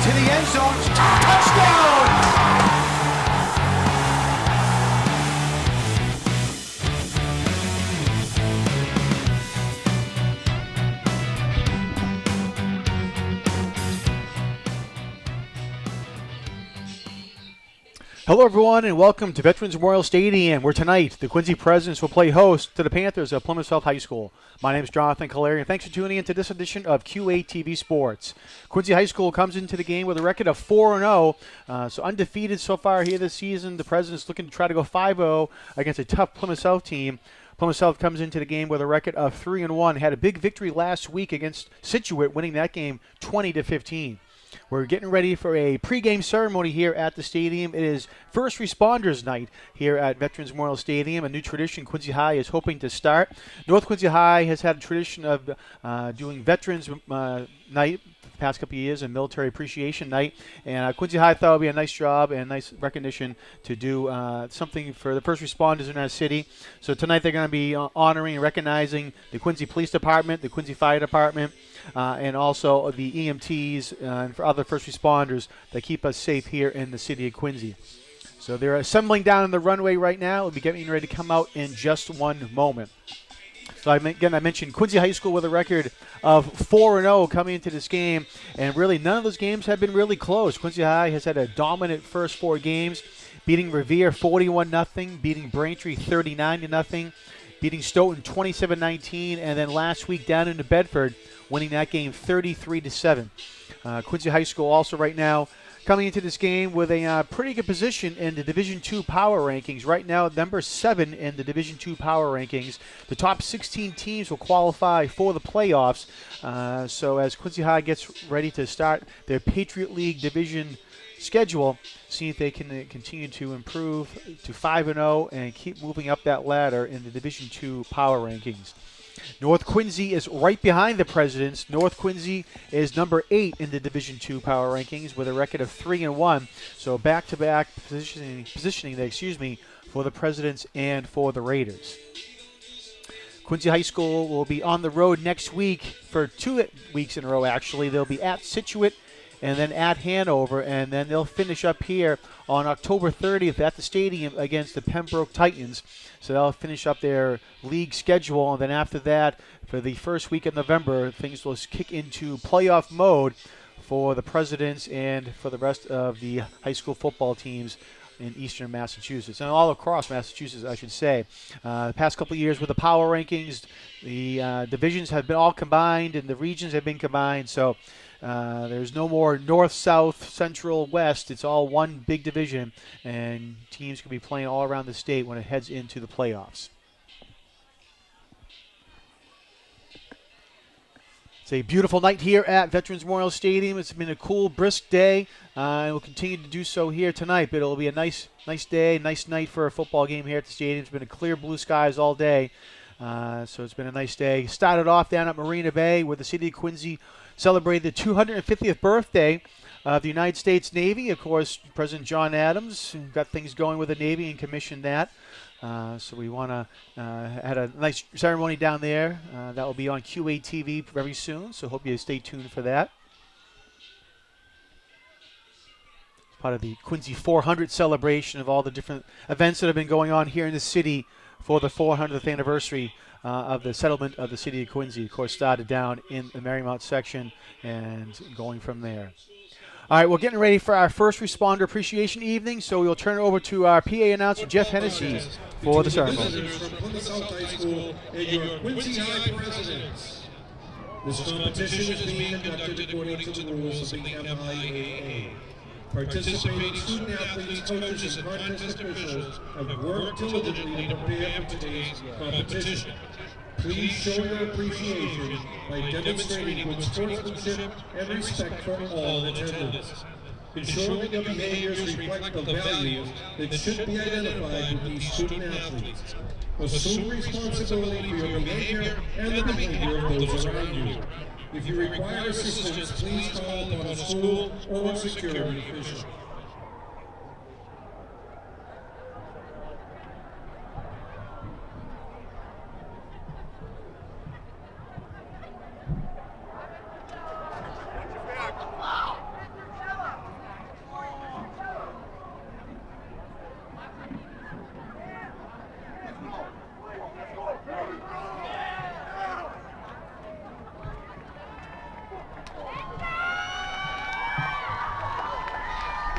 to the end zone. Touchdown! Hello, everyone, and welcome to Veterans Memorial Stadium, where tonight the Quincy Presidents will play host to the Panthers of Plymouth South High School. My name is Jonathan Caleri, and thanks for tuning in to this edition of QA TV Sports. Quincy High School comes into the game with a record of 4-0, so undefeated so far here this season. The Presidents looking to try to go 5-0 against a tough Plymouth South team. Plymouth South comes into the game with a record of 3-1. Had a big victory last week against Scituate, winning that game 20-15. We're getting ready for a pregame ceremony here at the stadium. It is First Responders Night here at Veterans Memorial Stadium, a new tradition Quincy High is hoping to start. North Quincy High has had a tradition of doing Veterans Night the past couple of years, and Military Appreciation Night, and Quincy High thought it would be a nice job and nice recognition to do something for the first responders in our city. So tonight they're going to be honoring and recognizing the Quincy Police Department, the Quincy Fire Department, and also the EMTs and for other first responders that keep us safe here in the city of Quincy. So they're assembling down on the runway right now. We'll be getting ready to come out in just one moment. So I mentioned Quincy High School with a record of 4-0 coming into this game, and really none of those games have been really close. Quincy High has had a dominant first four games, beating Revere 41-0, beating Braintree 39-0, beating Stoughton 27-19, and then last week down into Bedford, winning that game 33-7. Quincy High School also right now coming into this game with a pretty good position in the Division II power rankings. Right now, number 7 in the Division II power rankings. The top 16 teams will qualify for the playoffs. So as Quincy High gets ready to start their Patriot League Division schedule, see if they can continue to improve to 5-0 and keep moving up that ladder in the Division II power rankings. North Quincy is right behind the Presidents. North Quincy is number 8 in the Division II power rankings with a record of 3-1. So back-to-back positioning for the Presidents and for the Raiders. Quincy High School will be on the road next week for 2 weeks in a row, actually. They'll be at Scituate and then at Hanover, and then they'll finish up here on October 30th at the stadium against the Pembroke Titans. So they'll finish up their league schedule, and then after that, for the first week of November, things will kick into playoff mode for the Presidents and for the rest of the high school football teams in eastern Massachusetts, and all across Massachusetts, I should say. The past couple of years with the power rankings, the divisions have been all combined and the regions have been combined, so there's no more north, south, central, west. It's all one big division, and teams can be playing all around the state when it heads into the playoffs. It's a beautiful night here at Veterans Memorial Stadium. It's been a cool, brisk day, and we'll continue to do so here tonight. But it'll be a nice day, nice night for a football game here at the stadium. It's been a clear blue skies all day, so it's been a nice day. Started off down at Marina Bay, where the city of Quincy celebrated the 250th birthday of the United States Navy. Of course, President John Adams got things going with the Navy and commissioned that. So we want to had a nice ceremony down there. That will be on QA TV very soon, so hope you stay tuned for that. It's part of the Quincy 400 celebration of all the different events that have been going on here in the city for the 400th anniversary of the settlement of the city of Quincy. Of course, started down in the Marymount section and going from there. All right, we're getting ready for our first responder appreciation evening, so we'll turn it over to our PA announcer, Jeff Hennessy, for the ceremony. This competition is being conducted according to the rules of the MIAA. Participating student-athletes, coaches, and contest officials have worked diligently to prepare for today's competition. Please show your appreciation by demonstrating good sportsmanship and respect for all attendants. Ensuring that behaviors reflect the values that should be identified with these student-athletes. Assume responsibility for your behavior and the behavior of those around you. If you require assistance, please call upon a school or security official.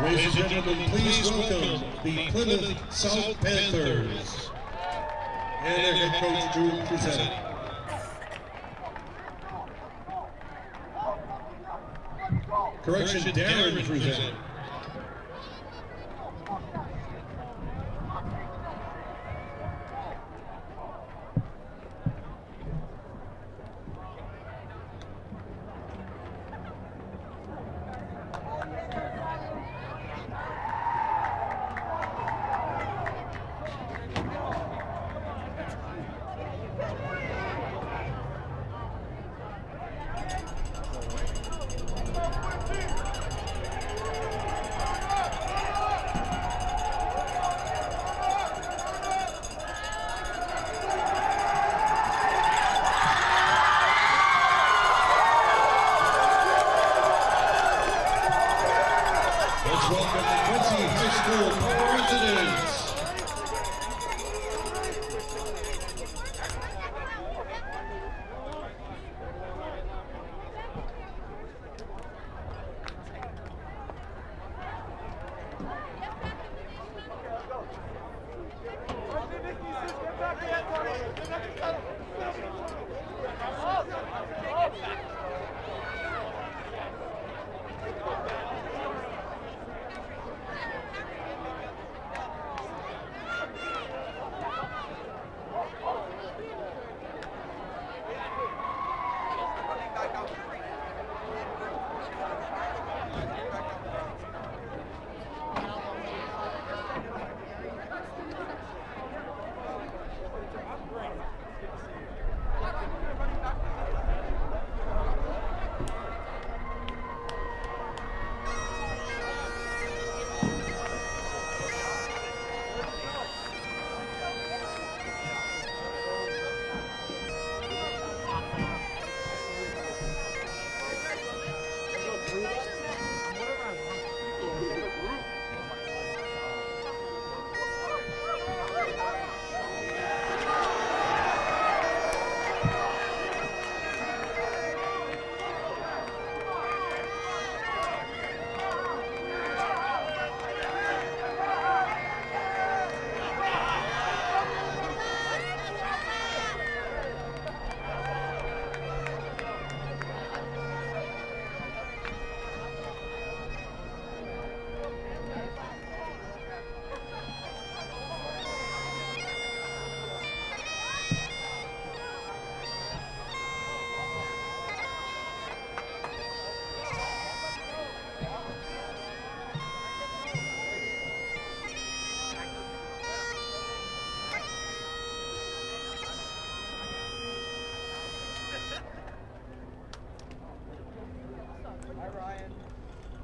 Ladies and gentlemen, please welcome the Plymouth South Panthers and their head coach, Drew Cruzetti. Correction, Darren Cruzetti. Let's welcome the Quincy High School presidents.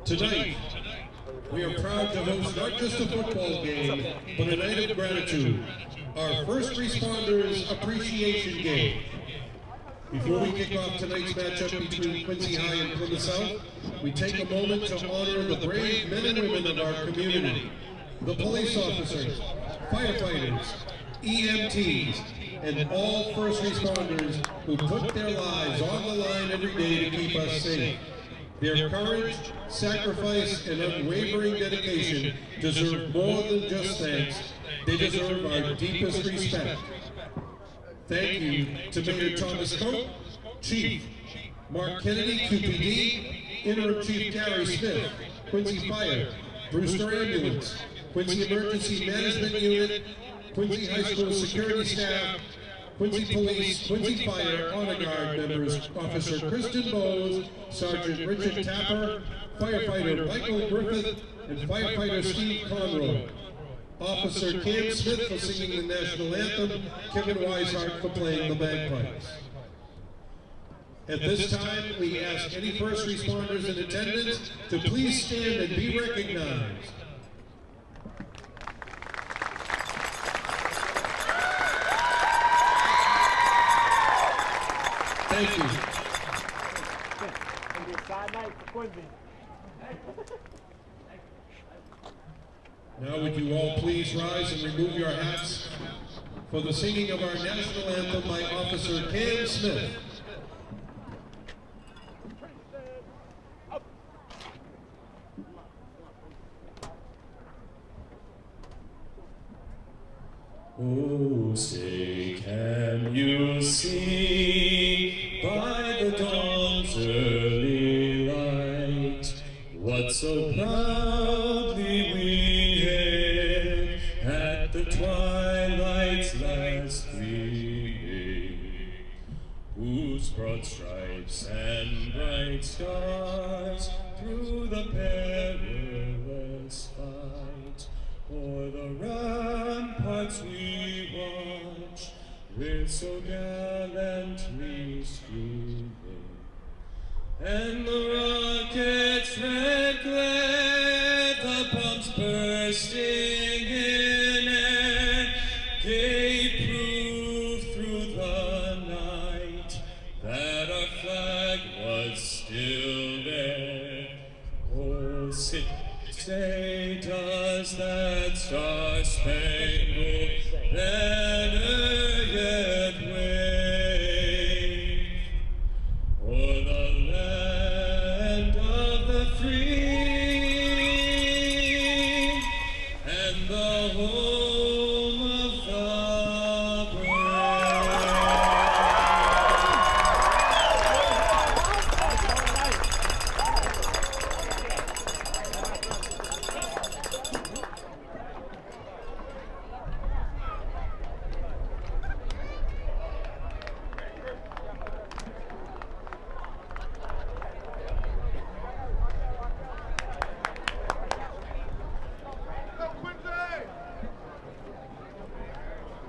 Tonight, we are proud to host not just a football game, but a night of gratitude, our First Responders Appreciation Game. Before we kick off tonight's matchup between Quincy High and Plymouth South, we take a moment to honor the brave men and women of our community, the police officers, firefighters, EMTs, and all first responders who put their lives on the line every day to keep us safe. Their courage, sacrifice, and unwavering dedication deserve more than just thanks. They deserve our deepest respect. Thank you to Mayor Thomas Cope, Chief Mark Kennedy, QPD, Interim Chief Gary Smith, Quincy Fire, Brewster Ambulance, Quincy Emergency Management Unit, Quincy High School Security Staff, Quincy Police, Quincy Fire, Honor Guard members, Officer Kristen Bowes, Sergeant Richard Tapper, Firefighter Michael Griffith, and Firefighter Steve Conroy. Officer Cam Smith for singing the national anthem, Kevin Weishart for playing the bagpipes. At this time, we ask any first responders in attendance to please stand and be recognized. Thank you. It'll be a sad night for Quincy. Now would you all please rise and remove your hats for the singing of our national anthem by Officer Cam Smith. Oh, say, can you see by the dawn's early light what so proudly we hailed at the twilight's last gleaming, whose broad stripes and bright stars through the perilous fight o'er the ramparts we watch with so gallantly streaming, and the rocket's red glare, the pumps bursting in air, gave proof through the night that our flag was still there. Oh, say does that star-spangled banner yet wave o'er the land of the free and the home of the brave?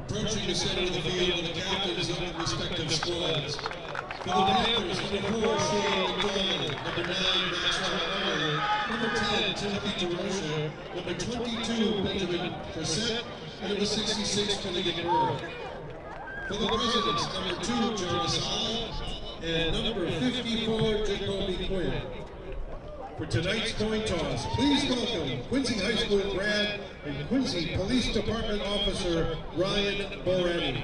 Approaching the center of the field are the captains of the respective squads. For the Panthers, number 4, Shane McDonald, number 9, Maxwell Arnold, number 10, Timothy DeRocha, number 22, Benjamin Brissett, and number 66, Finnegan Burr. For the Presidents, number 2, Jonas Hall, and number 54, Jacoby Quinn. For tonight's coin toss, please welcome Quincy High School grad and Quincy Police Department Officer Ryan Boretti.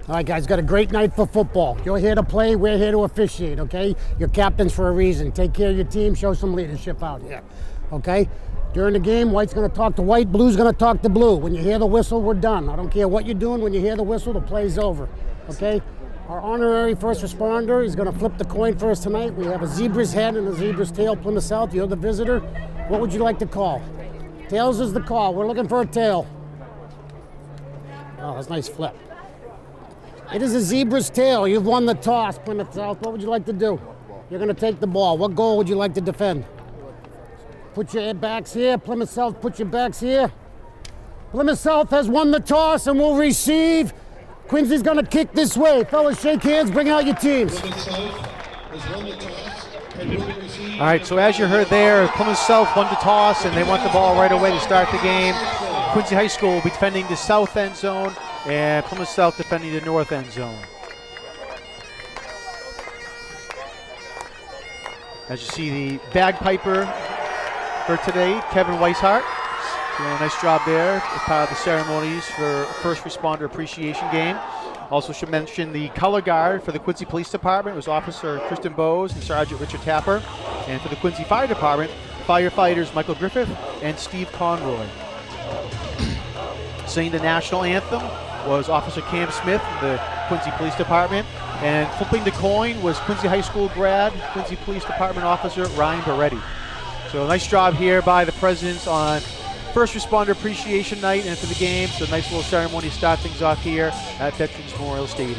All right, guys, got a great night for football. You're here to play, we're here to officiate, okay? You're captains for a reason. Take care of your team, show some leadership out here, okay? During the game, white's gonna talk to white, blue's gonna talk to blue. When you hear the whistle, we're done. I don't care what you're doing, when you hear the whistle, the play's over, okay? Our honorary first responder is gonna flip the coin for us tonight. We have a zebra's head and a zebra's tail, Plymouth South. You're the visitor. What would you like to call? Tails is the call. We're looking for a tail. Oh, that's a nice flip. It is a zebra's tail. You've won the toss, Plymouth South. What would you like to do? You're gonna take the ball. What goal would you like to defend? Put your backs here. Plymouth South, put your backs here. Plymouth South has won the toss and will receive. Quincy's gonna kick this way. Fellas, shake hands, bring out your teams. Plymouth South has won the toss and will receive. All right, so as you heard there, Plymouth South won the toss, and they want the ball right away to start the game. Quincy High School will be defending the south end zone, and Plymouth South defending the north end zone. As you see, the bagpiper for today, Kevin Weishart, doing a nice job there as part of the ceremonies for First Responder Appreciation Game. Also should mention the color guard for the Quincy Police Department was Officer Kristen Bowes and Sergeant Richard Tapper. And for the Quincy Fire Department, firefighters Michael Griffith and Steve Conroy. Singing the national anthem was Officer Cam Smith of the Quincy Police Department. And flipping the coin was Quincy High School grad, Quincy Police Department Officer Ryan Boretti. So a nice job here by the presidents on First Responder Appreciation Night and for the game. So a nice little ceremony to start things off here at Veterans Memorial Stadium.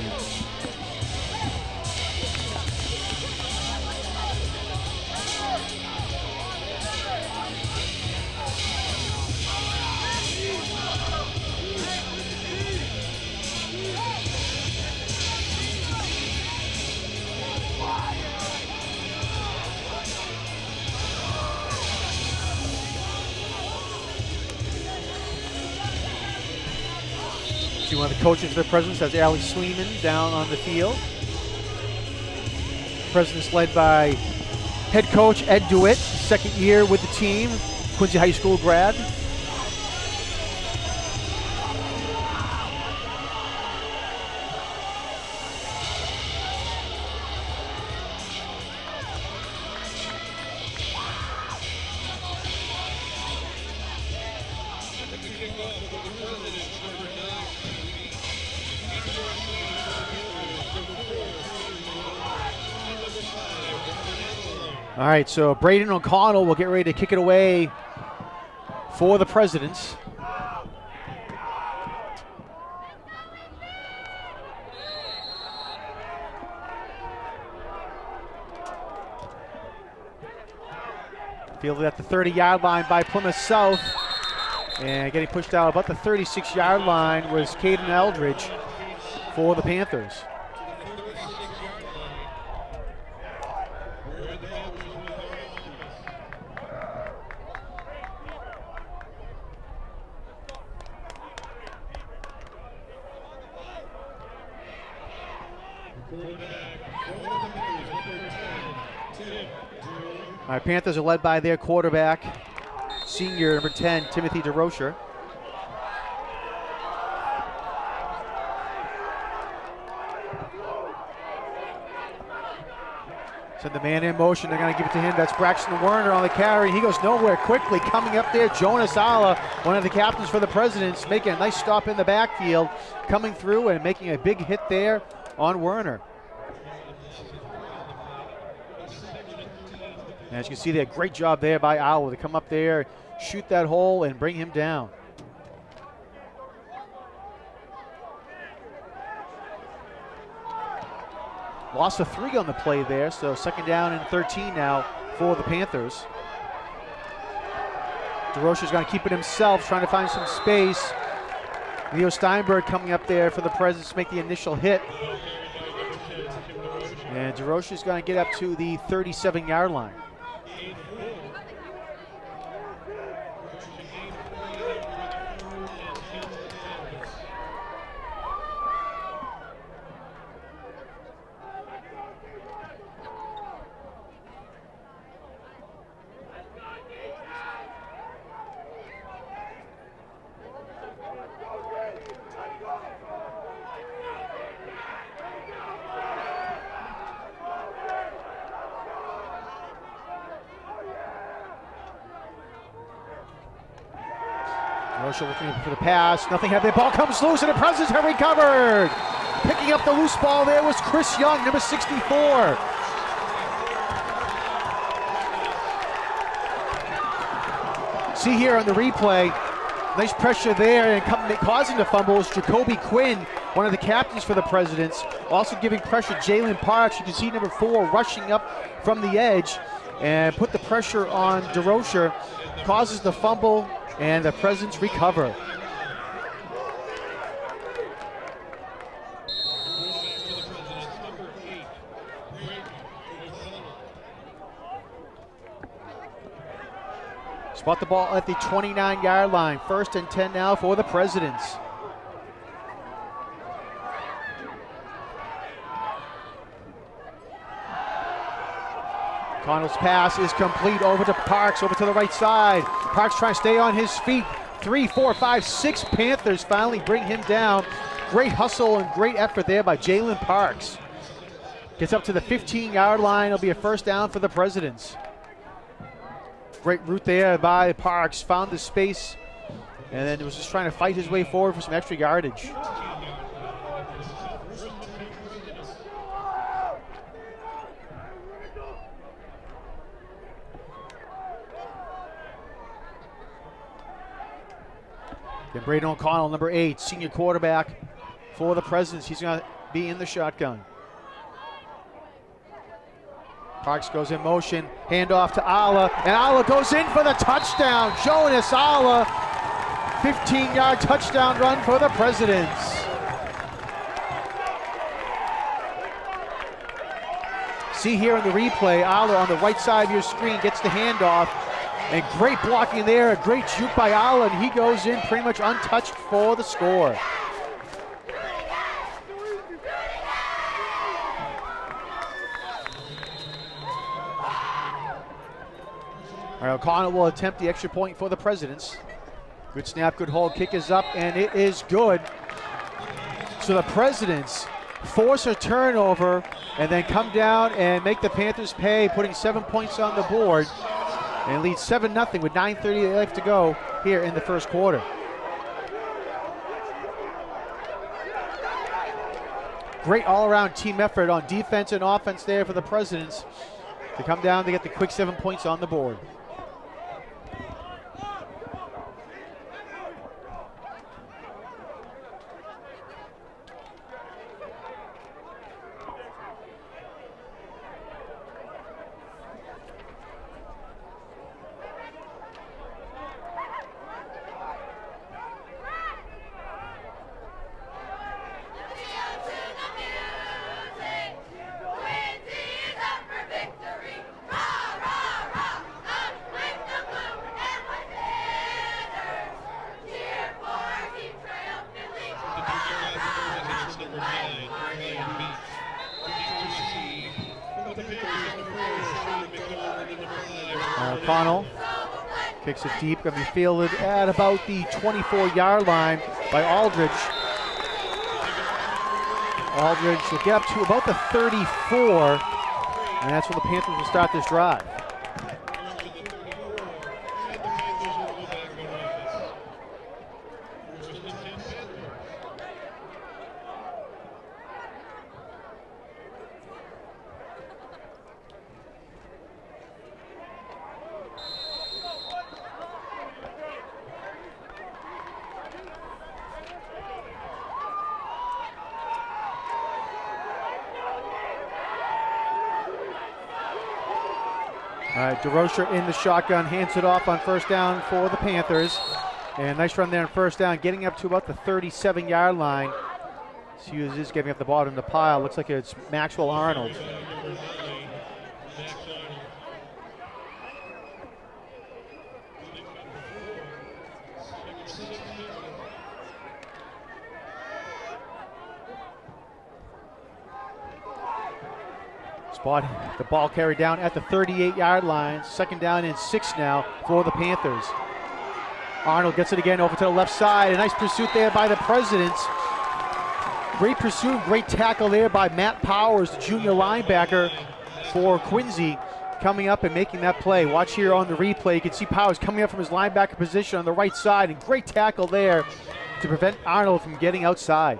One of the coaches for the Presidents has Allie Sleeman down on the field. Presidents led by head coach Ed DeWitt, second year with the team, Quincy High School grad. All right, so Braden O'Connell will get ready to kick it away for the Presidents. Fielded at the 30-yard line by Plymouth South. And getting pushed out about the 36-yard line was Caden Eldridge for the Panthers. All right, Panthers are led by their quarterback, senior number 10, Timothy DeRocher. Send the man in motion. They're going to give it to him. That's Braxton Werner on the carry. He goes nowhere quickly. Coming up there, Jonas Alla, one of the captains for the Presidents, making a nice stop in the backfield, coming through and making a big hit there on Werner. And as you can see there, great job there by Alla to come up there, shoot that hole, and bring him down. Loss of 3 on the play there, so second down and 13 now for the Panthers. DeRocher's going to keep it himself, trying to find some space. Leo Steinberg coming up there for the Presidents to make the initial hit. And DeRocher's going to get up to the 37-yard line. DeRocher looking for the pass. Nothing happening. Ball comes loose, and the Presidents have recovered. Picking up the loose ball there was Chris Young, number 64. See here on the replay, nice pressure there, and causing the fumble is Jacoby Quinn, one of the captains for the Presidents. Also giving pressure, Jalen Parks. You can see number 4 rushing up from the edge and put the pressure on DeRocher. Causes the fumble, and the Presidents recover. Spot the ball at the 29-yard line. 1st and 10 now for the Presidents. Connell's pass is complete over to Parks, over to the right side. Parks trying to stay on his feet. 3, 4, 5, 6 Panthers finally bring him down. Great hustle and great effort there by Jalen Parks. Gets up to the 15-yard line. It'll be a first down for the Presidents. Great route there by Parks. Found the space and then was just trying to fight his way forward for some extra yardage. Then Braden O'Connell, number 8, senior quarterback for the Presidents. He's going to be in the shotgun. Parks goes in motion, handoff to Alla, and Alla goes in for the touchdown. Jonas Alla, 15-yard touchdown run for the Presidents. See here in the replay, Alla on the right side of your screen gets the handoff. And great blocking there, a great shoot by Alla, and he goes in pretty much untouched for the score. All right, O'Connell will attempt the extra point for the Presidents. Good snap, good hold, kick is up, and it is good. So the Presidents force a turnover and then come down and make the Panthers pay, putting 7 points on the board. And leads 7-0 with 9:30 left to go here in the first quarter. Great all-around team effort on defense and offense there for the Presidents. to come down to get the quick 7 points on the board. O'Connell kicks it deep, going to be fielded at about the 24-yard line by Aldridge. Aldridge will get up to about the 34, and that's when the Panthers will start this drive. All right, DeRocher in the shotgun, hands it off on first down for the Panthers. And nice run there on first down, getting up to about the 37-yard line. Hughes is getting up the bottom of the pile. Looks like it's Maxwell Arnold. Spot the ball carried down at the 38-yard line. Second down and 6 now for the Panthers. Arnold gets it again over to the left side. A nice pursuit there by the Presidents. Great pursuit, great tackle there by Matt Powers, the junior linebacker for Quincy, coming up and making that play. Watch here on the replay. You can see Powers coming up from his linebacker position on the right side, and great tackle there to prevent Arnold from getting outside.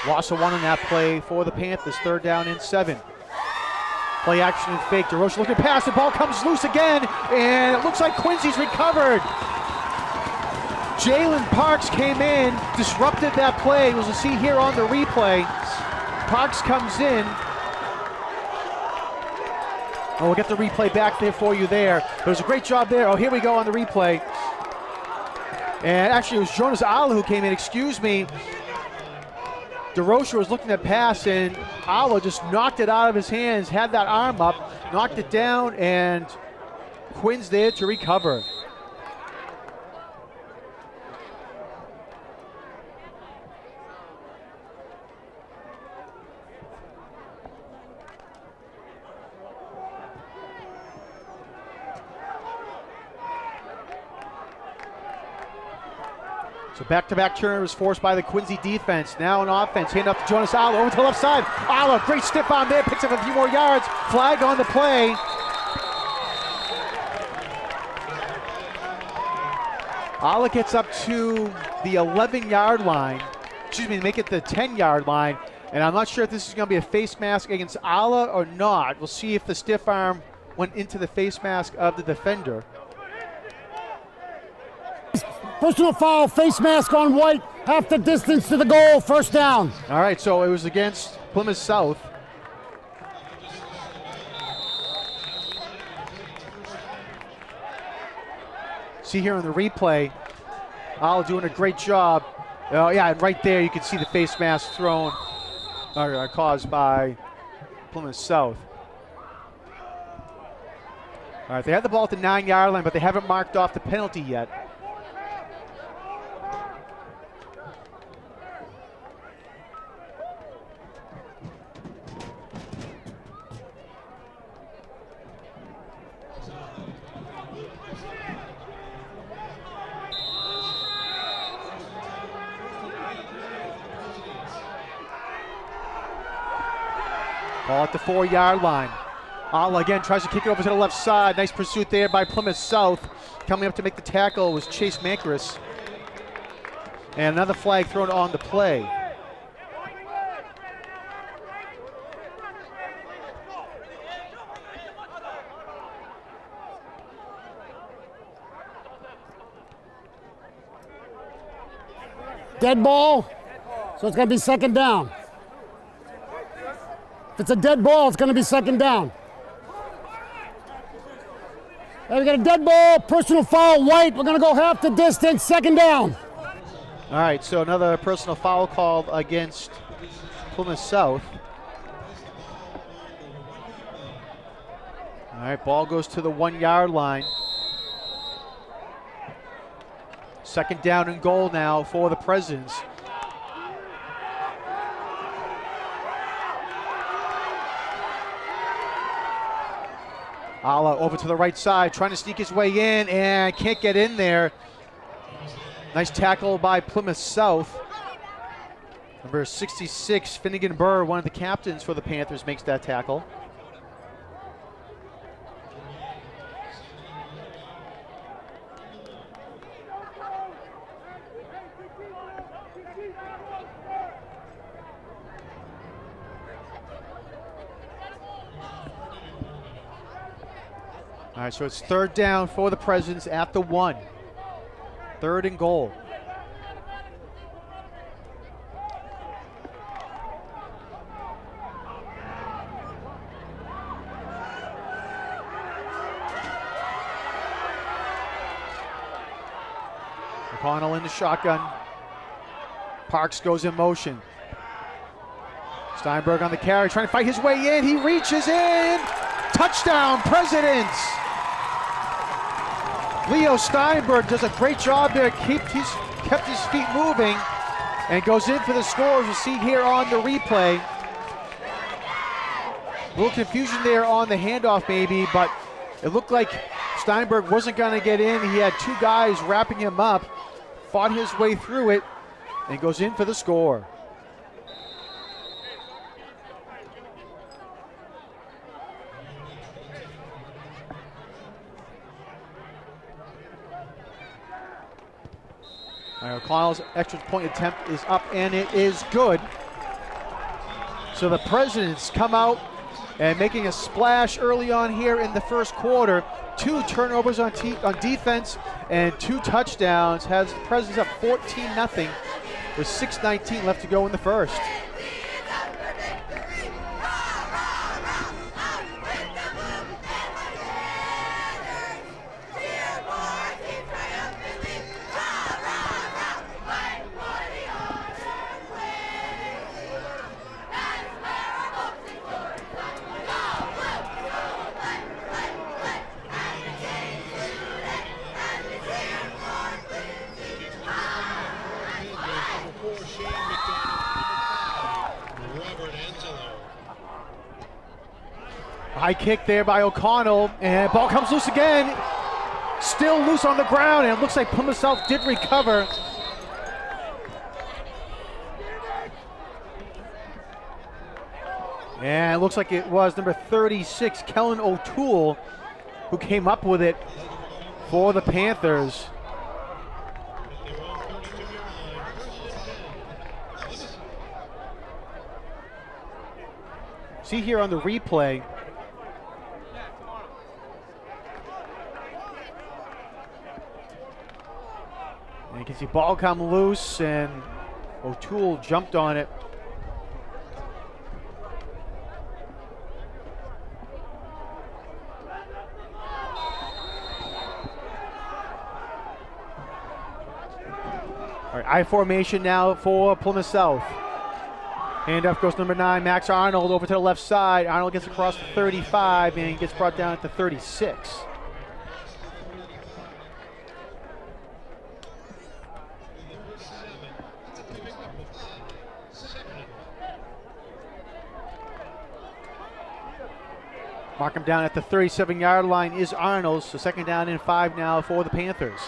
Loss of 1 on that play for the Panthers. Third down and 7. Play action and fake. DeRocher looking to pass. The ball comes loose again, and it looks like Quincy's recovered. Jalen Parks came in, disrupted that play. We'll see here on the replay. Parks comes in. Oh, we'll get the replay back there for you there. It was a great job there. Oh, here we go on the replay. And actually, it was Jonas Ala who came in. Excuse me. DeRocher was looking at pass, and Ala just knocked it out of his hands, had that arm up, knocked it down, and Quinn's there to recover. So back-to-back turnovers forced by the Quincy defense. Now on offense, hand up to Jonas Ala over to the left side. Ala, great stiff arm there, picks up a few more yards. Flag on the play. Ala gets up to the 11-yard line. Excuse me, make it the 10-yard line. And I'm not sure if this is going to be a face mask against Ala or not. We'll see if the stiff arm went into the face mask of the defender. Personal foul, face mask on White, half the distance to the goal, first down. All right, so it was against Plymouth South. See here on the replay, Al doing a great job. Oh yeah, and right there you can see the face mask thrown, or caused by Plymouth South. All right, they have the ball at the 9-yard line, but they haven't marked off the penalty yet. Ball at the 4-yard line. Ala again tries to kick it over to the left side. Nice pursuit there by Plymouth South. Coming up to make the tackle was Chase Mankaris. And another flag thrown on the play. Dead ball, so it's going to be second down. If it's a dead ball, it's going to be second down. Hey, we got a dead ball, personal foul, White. We're going to go half the distance, second down. All right, so another personal foul called against Plymouth South. All right, ball goes to the 1 yard line. Second down and goal now for the Presidents. Ala over to the right side, trying to sneak his way in and can't get in there. Nice tackle by Plymouth South. Number 66, Finnegan Burr, one of the captains for the Panthers, makes that tackle. All right, so it's third down for the Presidents at the 1. Third and goal. McConnell in the shotgun. Parks goes in motion. Steinberg on the carry, trying to fight his way in. He reaches in. Touchdown, Presidents. Leo Steinberg does a great job there, kept his feet moving and goes in for the score, as you see here on the replay. A little confusion there on the handoff maybe, but it looked like Steinberg wasn't going to get in. He had two guys wrapping him up, fought his way through it, and goes in for the score. O'Connell's extra point attempt is up, and it is good. So the Presidents come out and making a splash early on here in the first quarter. 2 turnovers on defense and 2 touchdowns. Has the Presidents up 14-0 with 6:19 left to go in the first. High kick there by O'Connell, and ball comes loose again. Still loose on the ground, and it looks like Plymouth South did recover. And it looks like it was number 36, Kellen O'Toole, who came up with it for the Panthers. See here on the replay, and you can see ball come loose, and O'Toole jumped on it. All right, I formation now for Plymouth South. Handoff goes number 9, Max Arnold, over to the left side. Arnold gets across the 35 and he gets brought down at the 36. Mark him down at the 37-yard line is Arnold, so second down and 5 now for the Panthers.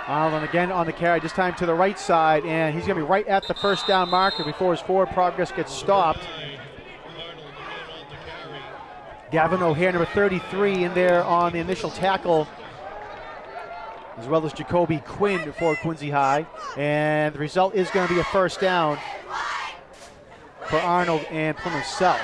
Arnold again on the carry, this time to the right side, and he's going to be right at the first down marker before his forward progress gets stopped. Gavin O'Hare, number 33, in there on the initial tackle, as well as Jacoby Quinn for Quincy High. And the result is going to be a first down for Arnold and Plymouth South.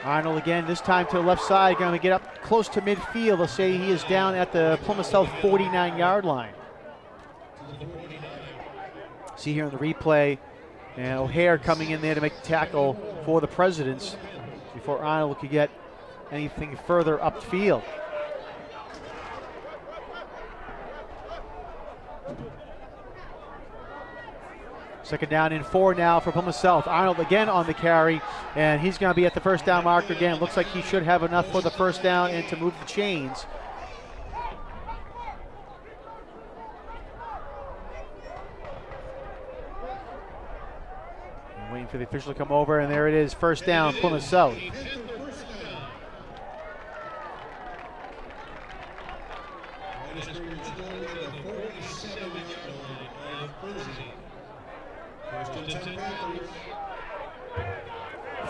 Arnold again, this time to the left side, going to get up close to midfield. They'll say he is down at the Plymouth South 49-yard line. See here in the replay, and O'Hare coming in there to make the tackle for the Presidents before Arnold could get anything further upfield. Second down and 4 now for Plymouth South. Arnold again on the carry, and he's going to be at the first down marker again. Looks like he should have enough for the first down and to move the chains. Waiting for the official to come over, and there it is, first down, Plymouth South.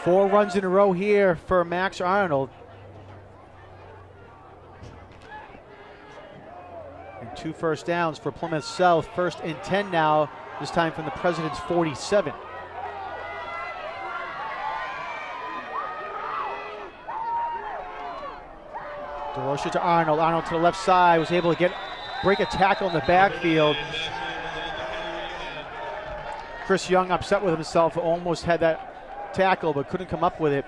Four runs in a row here for Max Arnold. And 2 first downs for Plymouth South. First and 10 now, this time from the President's 47. DeRocha to Arnold. Arnold to the left side, was able to break a tackle in the backfield. Chris Young upset with himself, almost had that tackle but couldn't come up with it.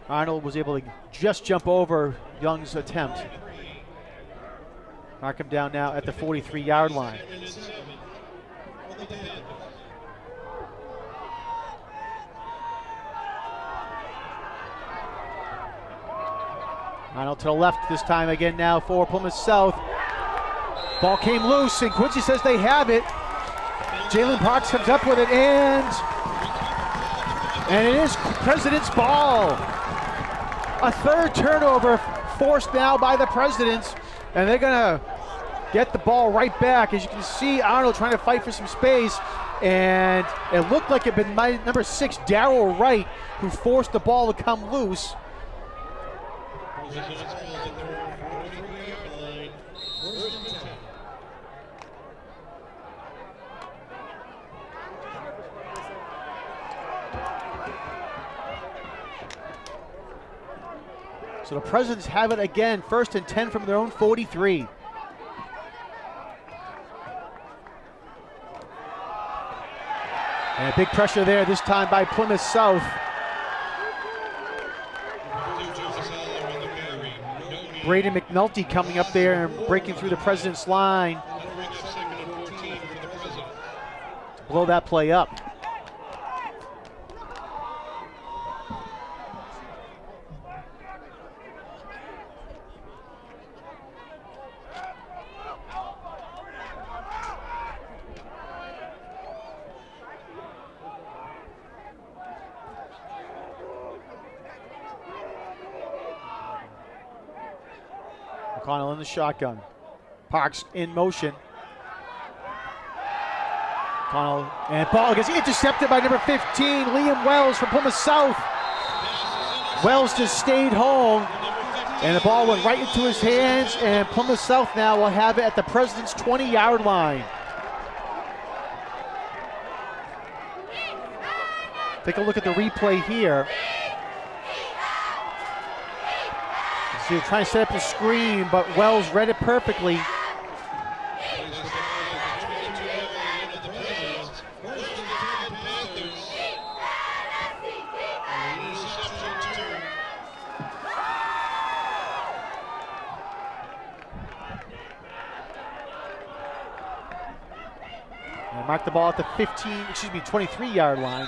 Arnold was able to just jump over Young's attempt. Mark him down now at the 43-yard line. Arnold to the left this time again now for Plymouth South. Ball came loose, and Quincy says they have it. Jalen Parks comes up with it, and it is President's ball. A third turnover forced now by the Presidents, and they're gonna get the ball right back. As you can see, Arnold trying to fight for some space, and it looked like it had been number 6, Darrell Wright, who forced the ball to come loose. So the Presidents have it again, first and 10 from their own 43. And big pressure there, this time by Plymouth South. Braden McNulty coming up there and breaking through the President's line to blow that play up. O'Connell in the shotgun. Parks in motion. O'Connell, and ball gets intercepted by number 15, Liam Wells from Plymouth South. Wells just stayed home, and the ball went right into his hands, and Plymouth South now will have it at the President's 20-yard line. Take a look at the replay here. So you're trying to set up the screen, but Wells read it perfectly. And mark the ball at the 23-yard line.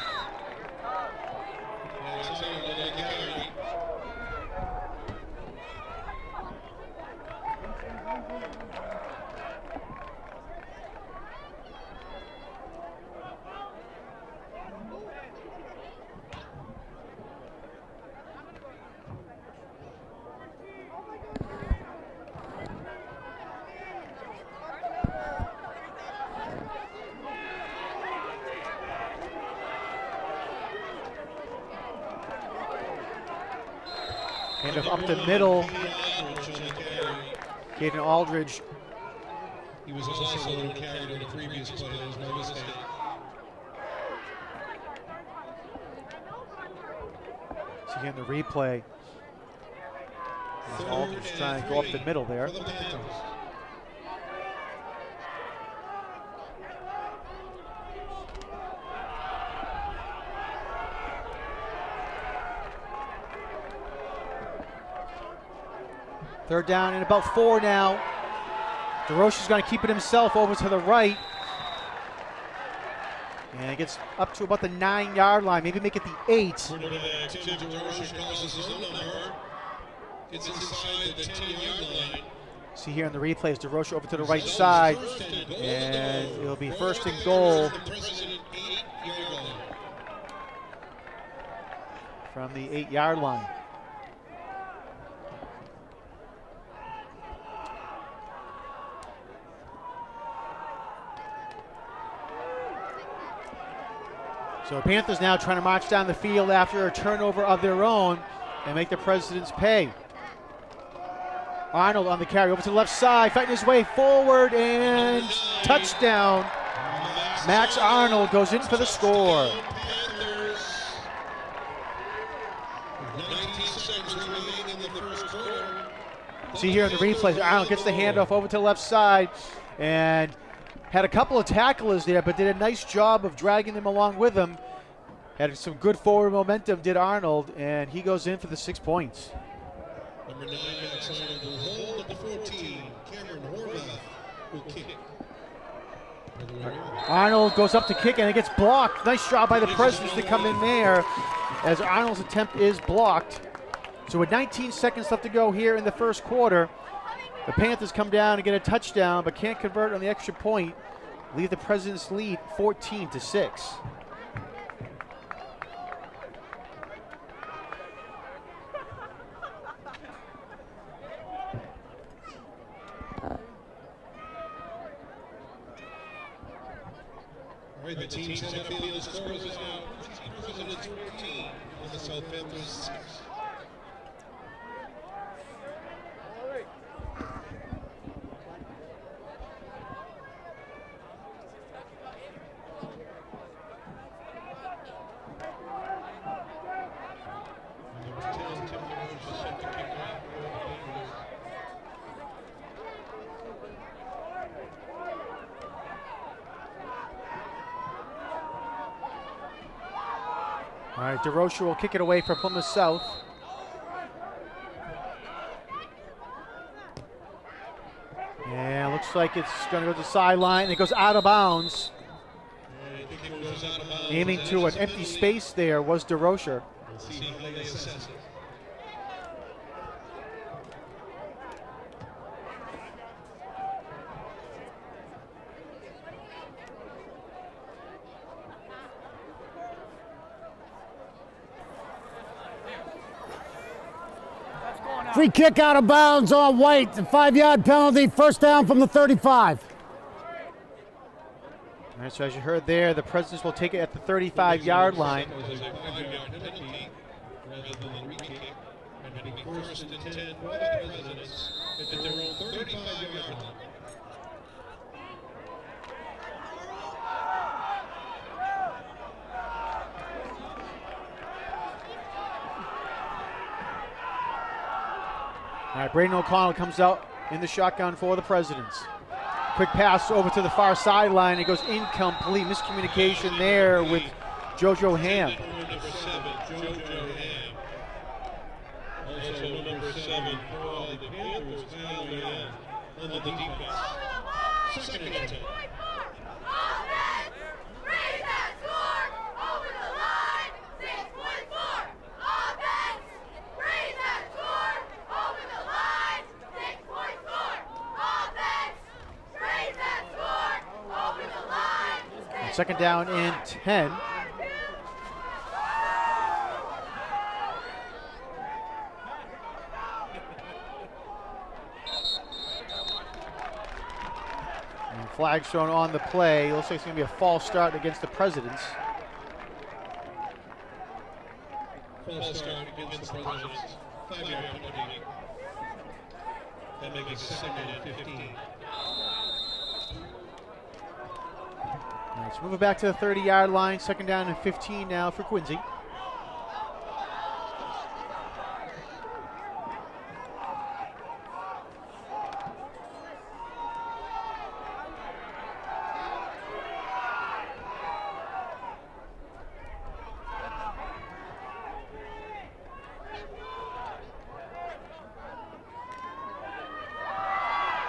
Hand of up the middle. Caden Aldridge. He was also a little carried on the previous play. There was no mistake. So again, the replay. Aldridge trying to go up the middle there. For the Panthers. Third down and about 4 now. DeRoche's going to keep it himself over to the right. And it gets up to about the 9-yard line, maybe make it the 8. Quarterback Tim DeRoche crosses his own number. It's inside the 10-yard line. See here in the replays, DeRoche over to the right side. And it'll be first and goal from the 8-yard line. So the Panthers now trying to march down the field after a turnover of their own and make the Presidents pay. Arnold on the carry over to the left side, fighting his way forward, and touchdown. Max Arnold goes in for the score. 19 seconds remaining in the first quarter. See here in the replays, Arnold gets the handoff over to the left side and had a couple of tacklers there, but did a nice job of dragging them along with him. Had some good forward momentum, did Arnold, and he goes in for the 6 points. Number 9, Max Arnold will hold at the 14. Cameron Horvath will kick. Arnold goes up to kick and it gets blocked. Nice job by the Presidents to come in there as Arnold's attempt is blocked. So with 19 seconds left to go here in the first quarter, the Panthers come down and get a touchdown, but can't convert on the extra point. Leave the Presidents lead 14-6. All right, the teams head upfield. The score is now Presidents 14 and the South Panthers 6. All right, DeRoche will kick it away for Plymouth South. And looks like it's going to go to the sideline. It goes out of bounds. Aiming to an empty space there was DeRoche. Free kick out of bounds on White. The 5-yard penalty. First down from the 35. All right, so as you heard there, the Presidents will take it at the 35-yard line. First and 10 for the Presidents at their own 35-yard line. All right, Braden O'Connell comes out in the shotgun for the Presidents. Quick pass over to the far sideline. It goes incomplete. Miscommunication there with JoJo Ham. Number 7, JoJo Ham. Also number 7 for the Panthers, Kyle Leon on the defense. Second and 10. Second down and 10. And flag shown on the play. Looks like it's going to be a false start against the Presidents. False start against the Presidents. 5-yard penalty. That makes it second and 15. All right, so moving back to the 30-yard line, second down and 15 now for Quincy.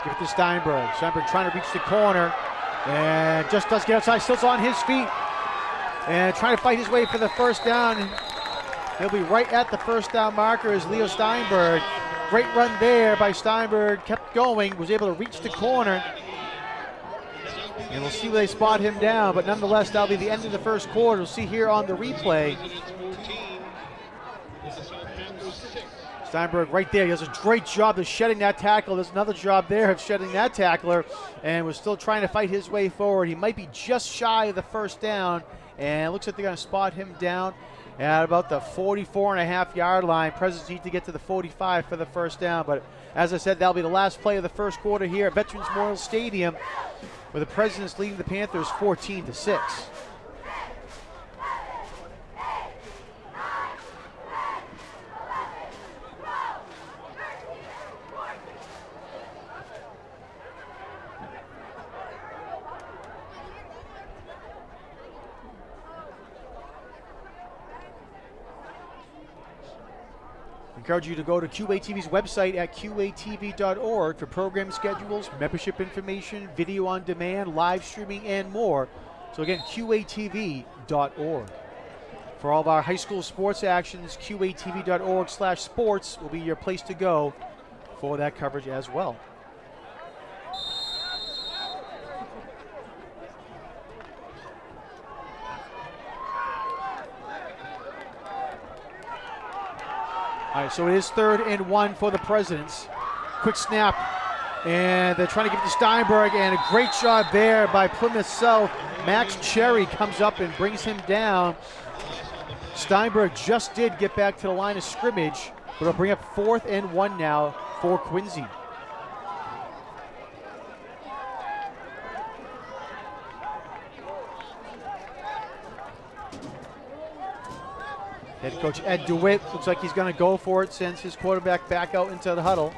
Give it to Steinberg. Steinberg trying to reach the corner and just does get outside, still on his feet and trying to fight his way for the first down. He'll be right at the first down marker as Leo Steinberg. Great run there by Steinberg, kept going, was able to reach the corner. And we'll see where they spot him down, but nonetheless, that'll be the end of the first quarter. We'll see here on the replay. Steinberg right there. He does a great job of shedding that tackle. There's another job there of shedding that tackler, and was still trying to fight his way forward. He might be just shy of the first down, and it looks like they're going to spot him down at about the 44.5-yard line. Presidents need to get to the 45 for the first down, but as I said, that'll be the last play of the first quarter here at Veterans Memorial Stadium, where the Presidents leading the Panthers 14-6. Encourage you to go to QATV's website at qatv.org for program schedules, membership information, video on demand, live streaming, and more. So again, qatv.org. For all of our high school sports actions, qatv.org/sports will be your place to go for that coverage as well. All right, so it is 3rd and 1 for the Presidents. Quick snap, and they're trying to give it to Steinberg, and a great job there by Plymouth South. Max Cherry comes up and brings him down. Steinberg just did get back to the line of scrimmage, but it'll bring up 4th and 1 now for Quincy. Head coach Ed DeWitt looks like he's going to go for it, sends his quarterback back out into the huddle.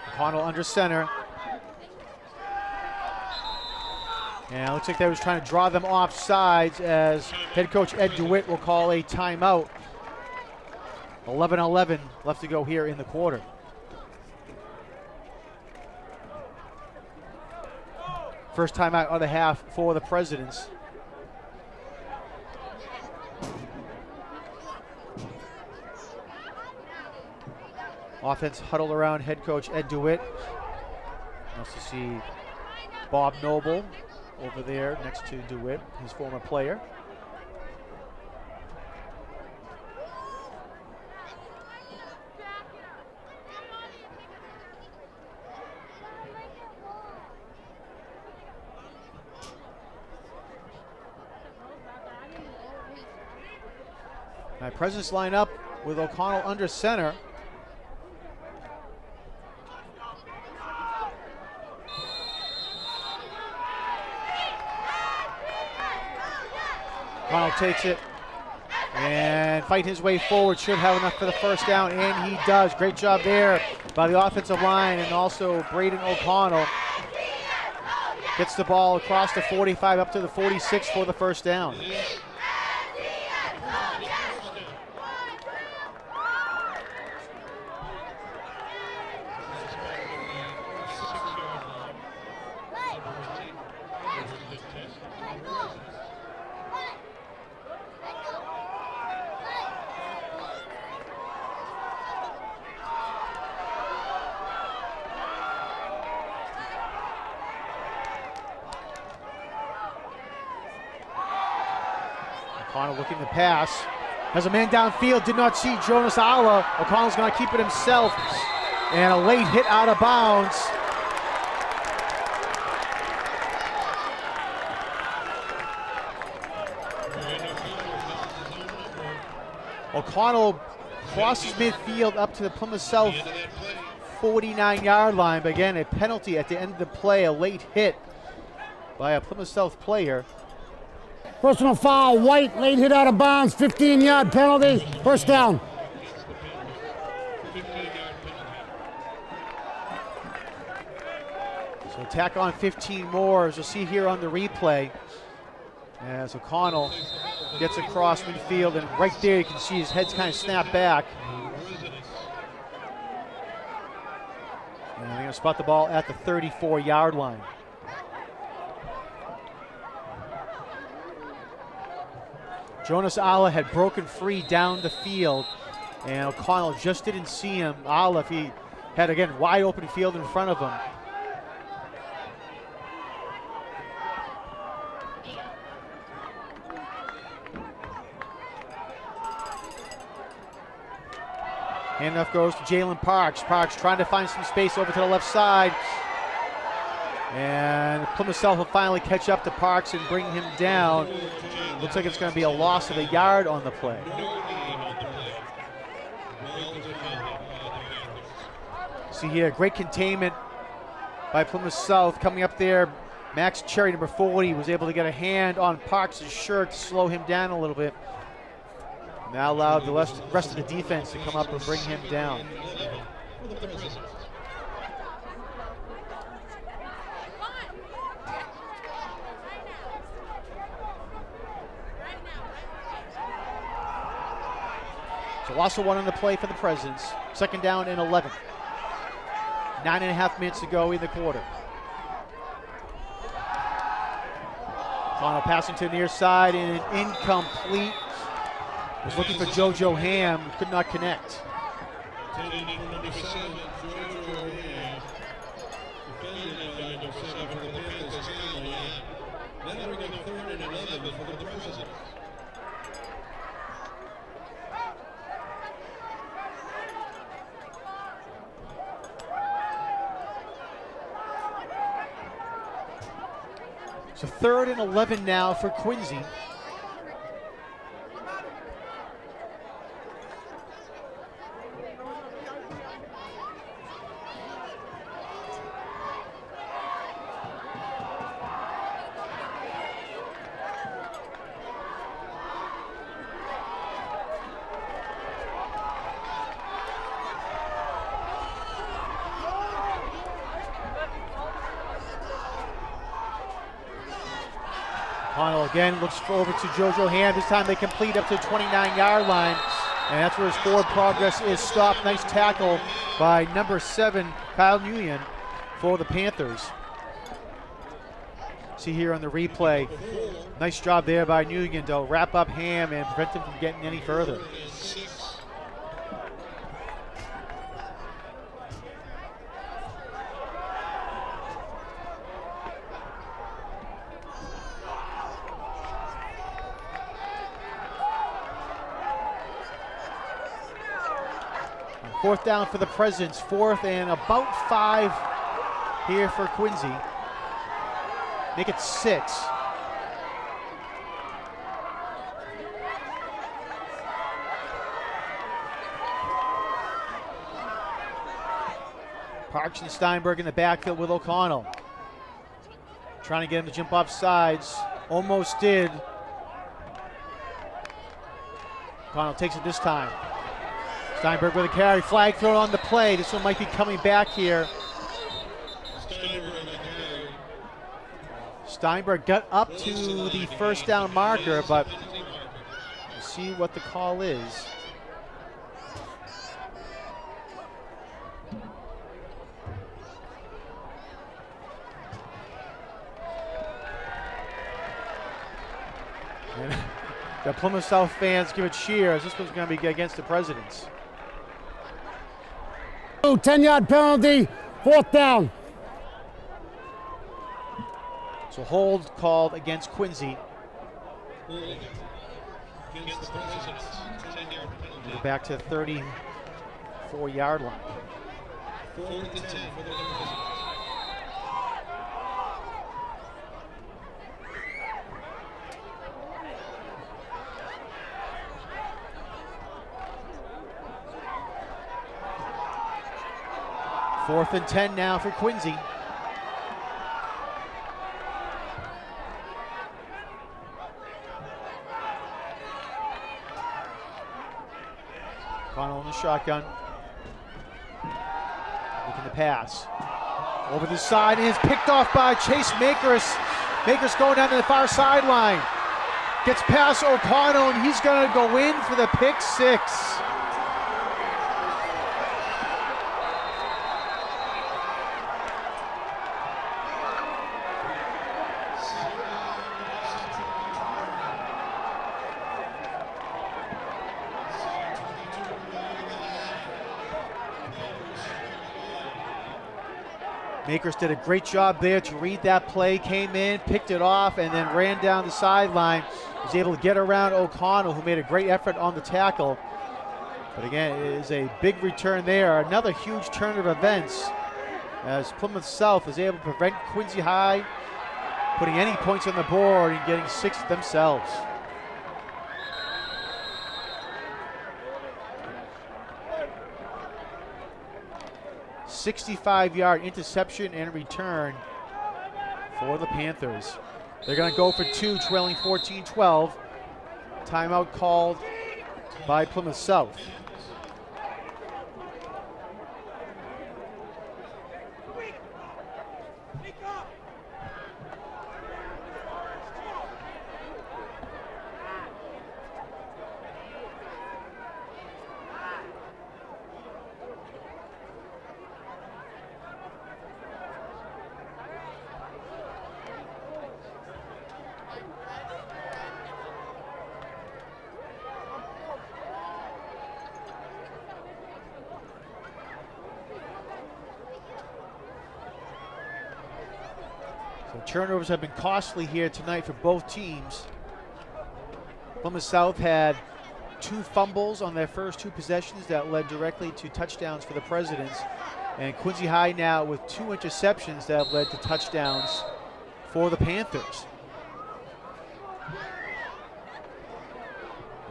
O'Connell under center. And it looks like they was trying to draw them off sides as head coach Ed DeWitt will call a timeout. 11-11 left to go here in the quarter. First timeout of the half for the Presidents. Offense huddled around head coach Ed DeWitt. Nice to see Bob Noble over there next to DeWitt, his former player. Now, Presidents line up with O'Connell under center. O'Connell takes it and fight his way forward. Should have enough for the first down, and he does. Great job there by the offensive line, and also Braden O'Connell gets the ball across the 45 up to the 46 for the first down. O'Connell looking to pass. Has a man downfield, did not see Jonas Alla. O'Connell's going to keep it himself. And a late hit out of bounds. O'Connell crosses midfield up to the Plymouth South 49-yard line, but again, a penalty at the end of the play, a late hit by a Plymouth South player. Personal foul, White, late hit out of bounds, 15-yard penalty, first down. So tack on 15 more, as you'll see here on the replay, as O'Connell gets across midfield, and right there you can see his head's kind of snap back. And they're going to spot the ball at the 34-yard line. Jonas Alla had broken free down the field, and O'Connell just didn't see him. Alla, if he had, again, wide open field in front of him. Handoff goes to Jalen Parks. Parks trying to find some space over to the left side. And Plymouth South will finally catch up to Parks and bring him down. Looks like it's going to be a loss of a yard on the play. See here, great containment by Plymouth South coming up there. Max Cherry, number 40, was able to get a hand on Parks' shirt to slow him down a little bit. Now allowed the rest of the defense to come up and bring him down. So loss of one on the play for the Presidents. Second down and 11. 9.5 minutes to go in the quarter. O'Connell passing to the near side and an incomplete. Was looking for JoJo Ham, could not connect. So 3rd and 11 now for Quincy. O'Connell again looks over to JoJo Ham. This time they complete up to the 29-yard line. And that's where his forward progress is stopped. Nice tackle by number 7, Kyle Nguyen, for the Panthers. See here on the replay. Nice job there by Nguyen to wrap up Ham and prevent him from getting any further. Fourth down for the Presidents, 4th and about 5 here for Quincy. Make it 6. Parks and Steinberg in the backfield with O'Connell. Trying to get him to jump off sides. Almost did. O'Connell takes it this time. Steinberg with a carry, flag thrown on the play. This one might be coming back here. Steinberg got up to the first down marker, but we'll see what the call is. And the Plymouth South fans give a cheer as this one's going to be against the Presidents. 10-yard penalty, 4th down. So hold called against Quincy. We're back to the 34-yard line. 4th and 10 for the visitors. Fourth and 10 now for Quincy. Connell in the shotgun. Looking to pass. Over the side, and it's picked off by Chase Makers. Makers going down to the far sideline. Gets past O'Connell, and he's going to go in for the pick six. Makers did a great job there to read that play, came in, picked it off, and then ran down the sideline. Was able to get around O'Connell, who made a great effort on the tackle. But again, it is a big return there. Another huge turn of events as Plymouth South is able to prevent Quincy High putting any points on the board and getting six themselves. "65-yard interception and return for the Panthers. They're going to go for two, trailing 14-12. Timeout called by Plymouth South. So turnovers have been costly here tonight for both teams. Plymouth South had 2 fumbles on their first 2 possessions that led directly to touchdowns for the Presidents. And Quincy High now with 2 interceptions that have led to touchdowns for the Panthers.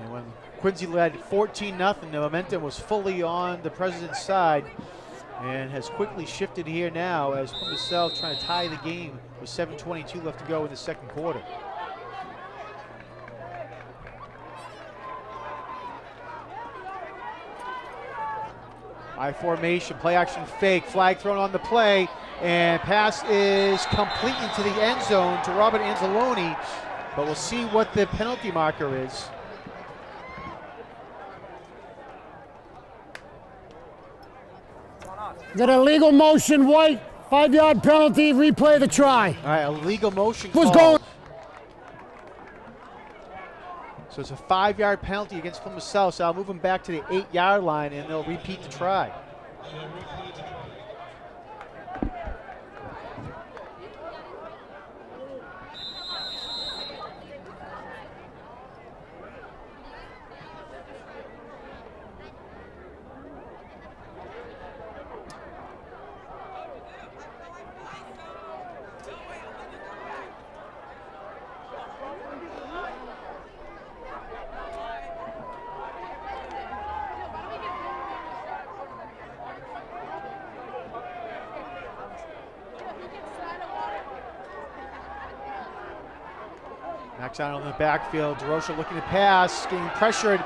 And when Quincy led 14-0, the momentum was fully on the President's side and has quickly shifted here now as Plymouth South trying to tie the game with 7:22 left to go in the second quarter. I formation, play action fake, flag thrown on the play, and pass is complete into the end zone to Robert Anzalone, but we'll see what the penalty marker is. Got a legal motion, White. 5-yard penalty, replay the try. All right, a legal motion Who's called. going? So it's a 5-yard penalty against Plymouth South, so I'll move them back to the 8-yard line and they'll repeat the try. Max out on the backfield. DeRocha looking to pass, getting pressured.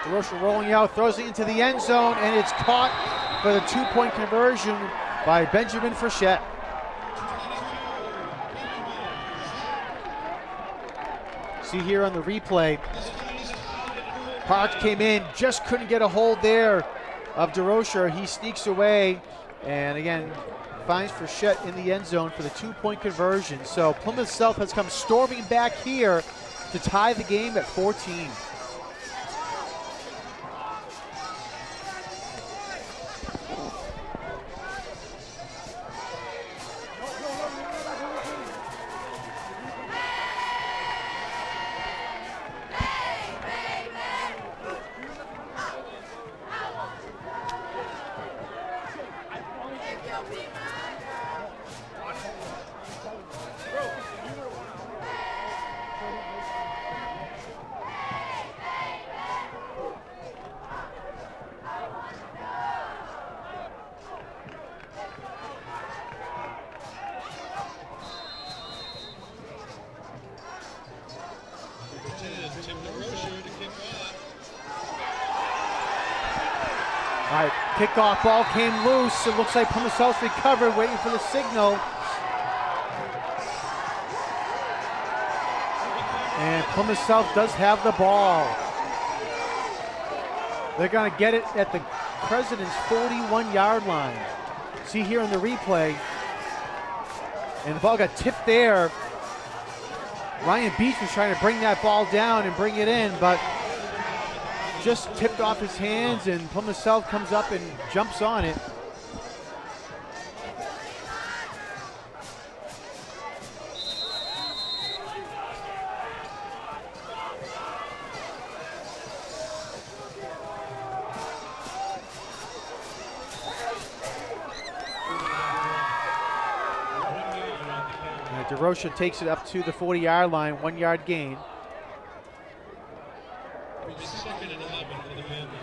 DeRocha rolling out, throws it into the end zone, and it's caught for the 2-point conversion by Benjamin Frechette. See here on the replay, Parks came in, just couldn't get a hold there of DeRocha. He sneaks away, and again, finds Frechette in the end zone for the 2-point conversion. So Plymouth South has come storming back here to tie the game at 14. All right, kickoff ball came loose. It looks like Plymouth South recovered, waiting for the signal. And Plymouth South does have the ball. They're going to get it at the President's 41-yard line. See here in the replay. And the ball got tipped there. Ryan Beach was trying to bring that ball down and bring it in, but just tipped off his hands, and Plymouth South comes up and jumps on it. DeRocha takes it up to the 40-yard line, 1-yard gain. Second and 11 for the Panthers.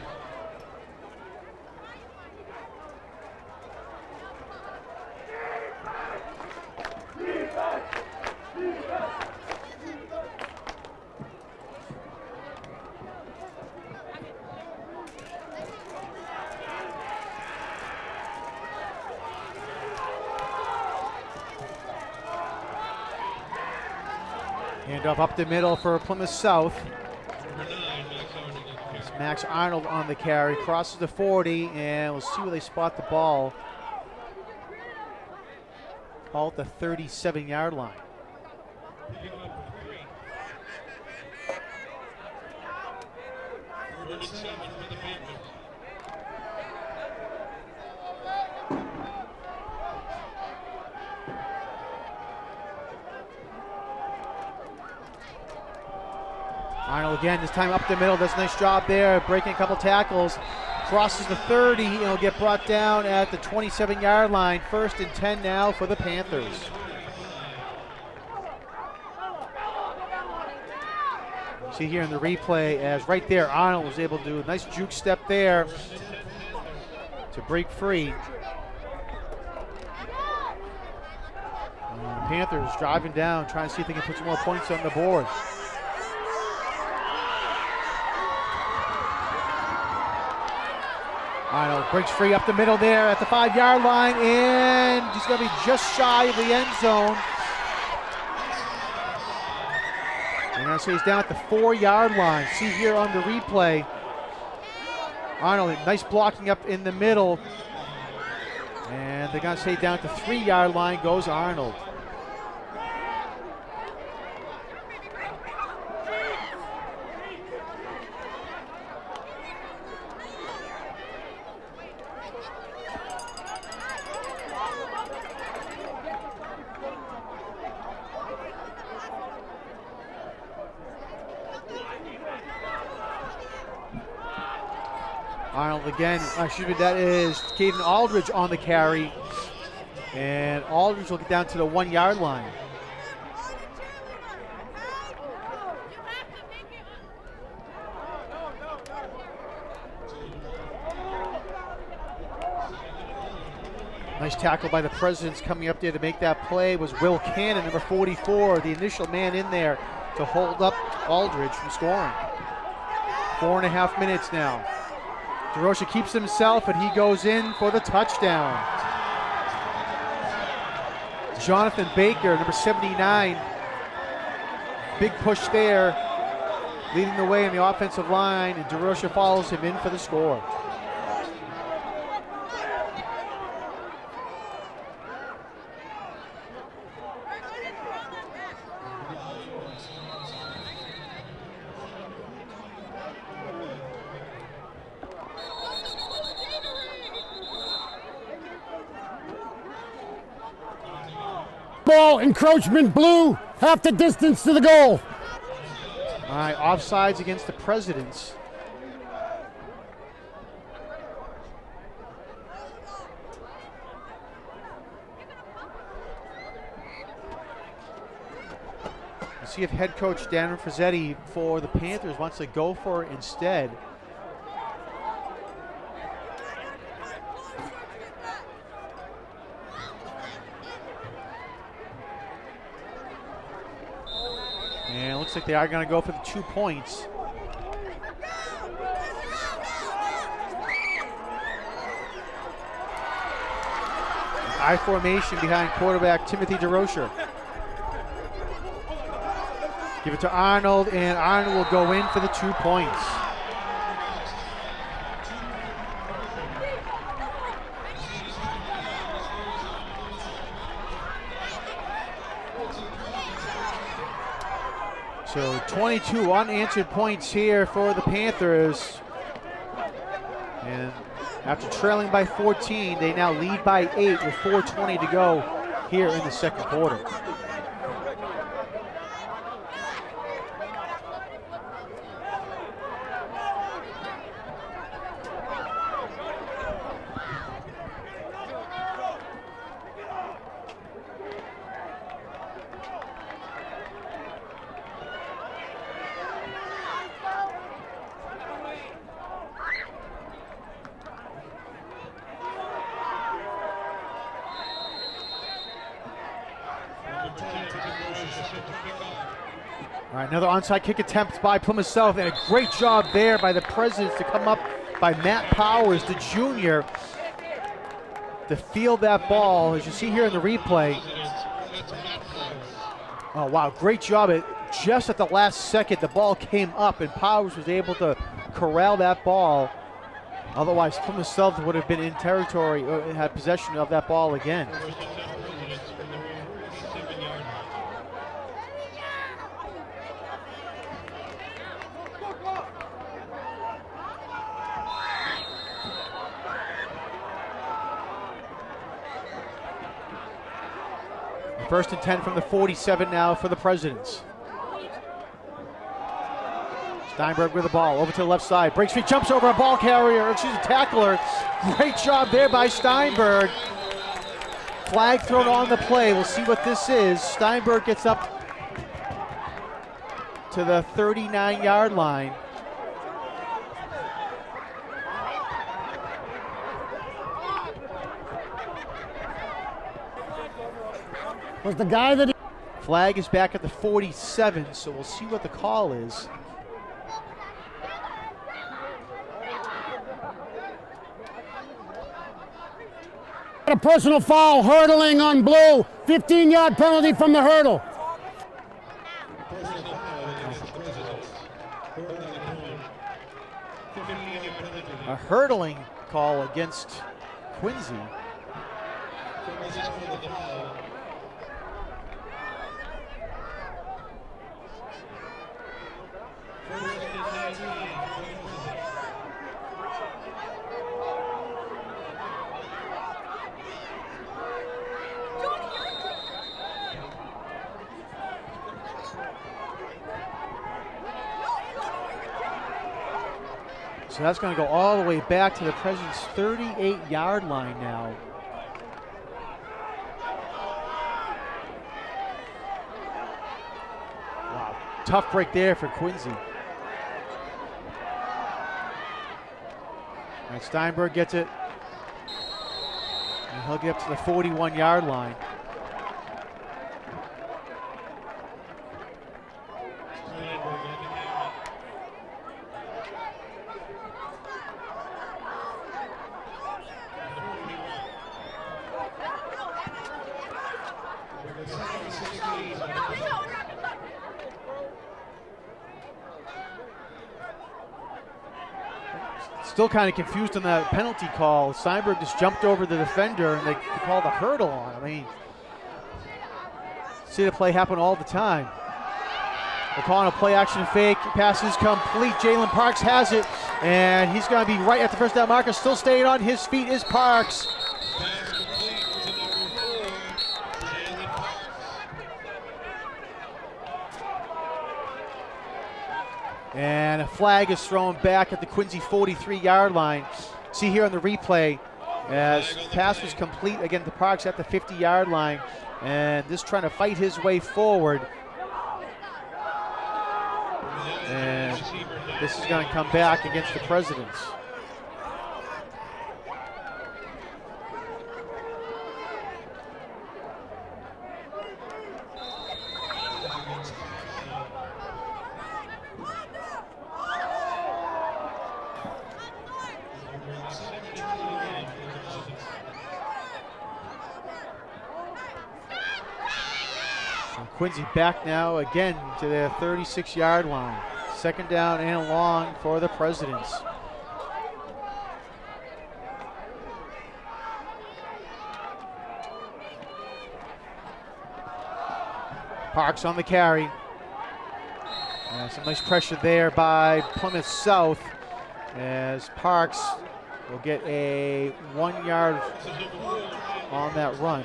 Handoff up the middle for Plymouth South. Number 9, Max Arnold. It's Max Arnold on the carry, crosses the 40, and we'll see where they spot the ball. Ball at the 37-yard line. Third and 7 for the Panthers. Arnold again, this time up the middle, does a nice job there, breaking a couple tackles. Crosses the 30, and will get brought down at the 27-yard line. 1st and 10 now for the Panthers. See here in the replay, as right there, Arnold was able to do a nice juke step there to break free. And the Panthers driving down, trying to see if they can put some more points on the board. Arnold breaks free up the middle there at the 5-yard line, and he's going to be just shy of the end zone. And so he's down at the 4-yard line. See here on the replay, Arnold, nice blocking up in the middle. And they're going to say down at the 3-yard line goes Arnold. Arnold again, excuse me, that is Caden Aldridge on the carry. And Aldridge will get down to the 1-yard line. Nice tackle by the Presidents coming up there to make that play was Will Cannon, number 44, the initial man in there to hold up Aldridge from scoring. 4.5 minutes now. DeRocha keeps himself, and he goes in for the touchdown. Jonathan Baker, number 79. Big push there, leading the way in the offensive line, and DeRocha follows him in for the score. Ball, encroachment, blue, half the distance to the goal. All right, offsides against the Presidents. Let's see if head coach Darren Frazzetti for the Panthers wants to go for it instead. And it looks like they are going to go for the 2 points. I formation behind quarterback Timothy DeRocher. Give it to Arnold, and Arnold will go in for the 2 points. So 22 unanswered points here for the Panthers. And after trailing by 14, they now lead by 8 with 4:20 to go here in the second quarter. All right, another onside kick attempt by Plymouth South, and a great job there by the Presidents to come up by Matt Powers, the junior, to field that ball. As you see here in the replay. Oh, wow, great job. Just at the last second, the ball came up, and Powers was able to corral that ball. Otherwise, Plymouth South would have been in territory or had possession of that ball again. First and 10 from the 47 now for the Presidents. Steinberg with the ball, over to the left side. Breaks free, jumps over a ball carrier, excuse me, tackler. Great job there by Steinberg. Flag thrown on the play. We'll see what this is. Steinberg gets up to the 39-yard line. Was the guy that... Flag is back at the 47, so we'll see what the call is. A personal foul, hurdling on blue. 15-yard penalty from the hurdle. A hurdling call against Quincy. So that's going to go all the way back to the President's 38-yard line now. Wow, tough break there for Quincy. All right, Steinberg gets it. And he'll get up to the 41-yard line. Still kind of confused on that penalty call. Steinberg just jumped over the defender and they called a hurdle on him. I mean, see the play happen all the time. They're calling a play action fake. Pass is complete. Jalen Parks has it, and he's going to be right at the first down marker. Still staying on his feet is Parks. And a flag is thrown back at the Quincy 43-yard line. See here on the replay, as pass was complete again to Parks at the 50-yard line, and just trying to fight his way forward. And this is going to come back against the Presidents. Quincy back now again to their 36-yard line. Second down and long for the Presidents. Parks on the carry. Some nice pressure there by Plymouth South as Parks will get a 1 yard on that run.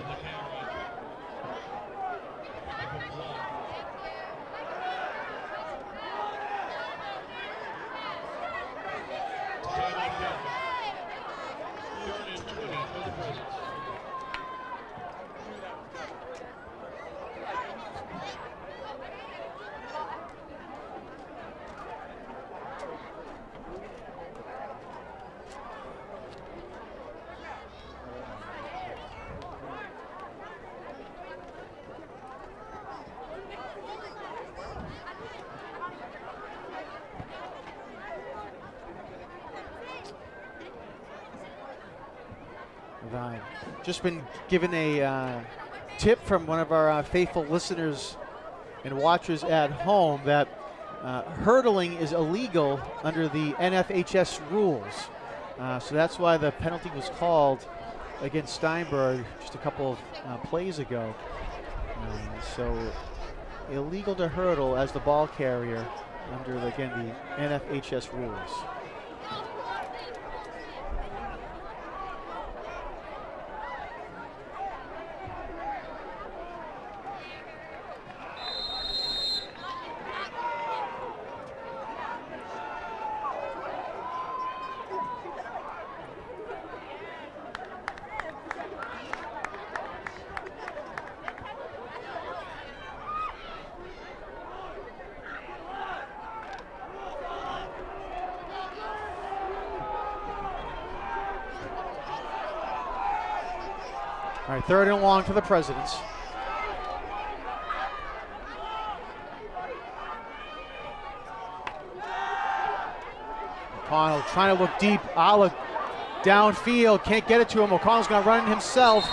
Just been given a tip from one of our faithful listeners and watchers at home that hurdling is illegal under the NFHS rules. So that's why the penalty was called against Steinberg just a couple of plays ago. So illegal to hurdle as the ball carrier under, again, the NFHS rules. All right, third and long for the Presidents. O'Connell trying to look deep. Ala downfield, can't get it to him. O'Connell's going to run it himself.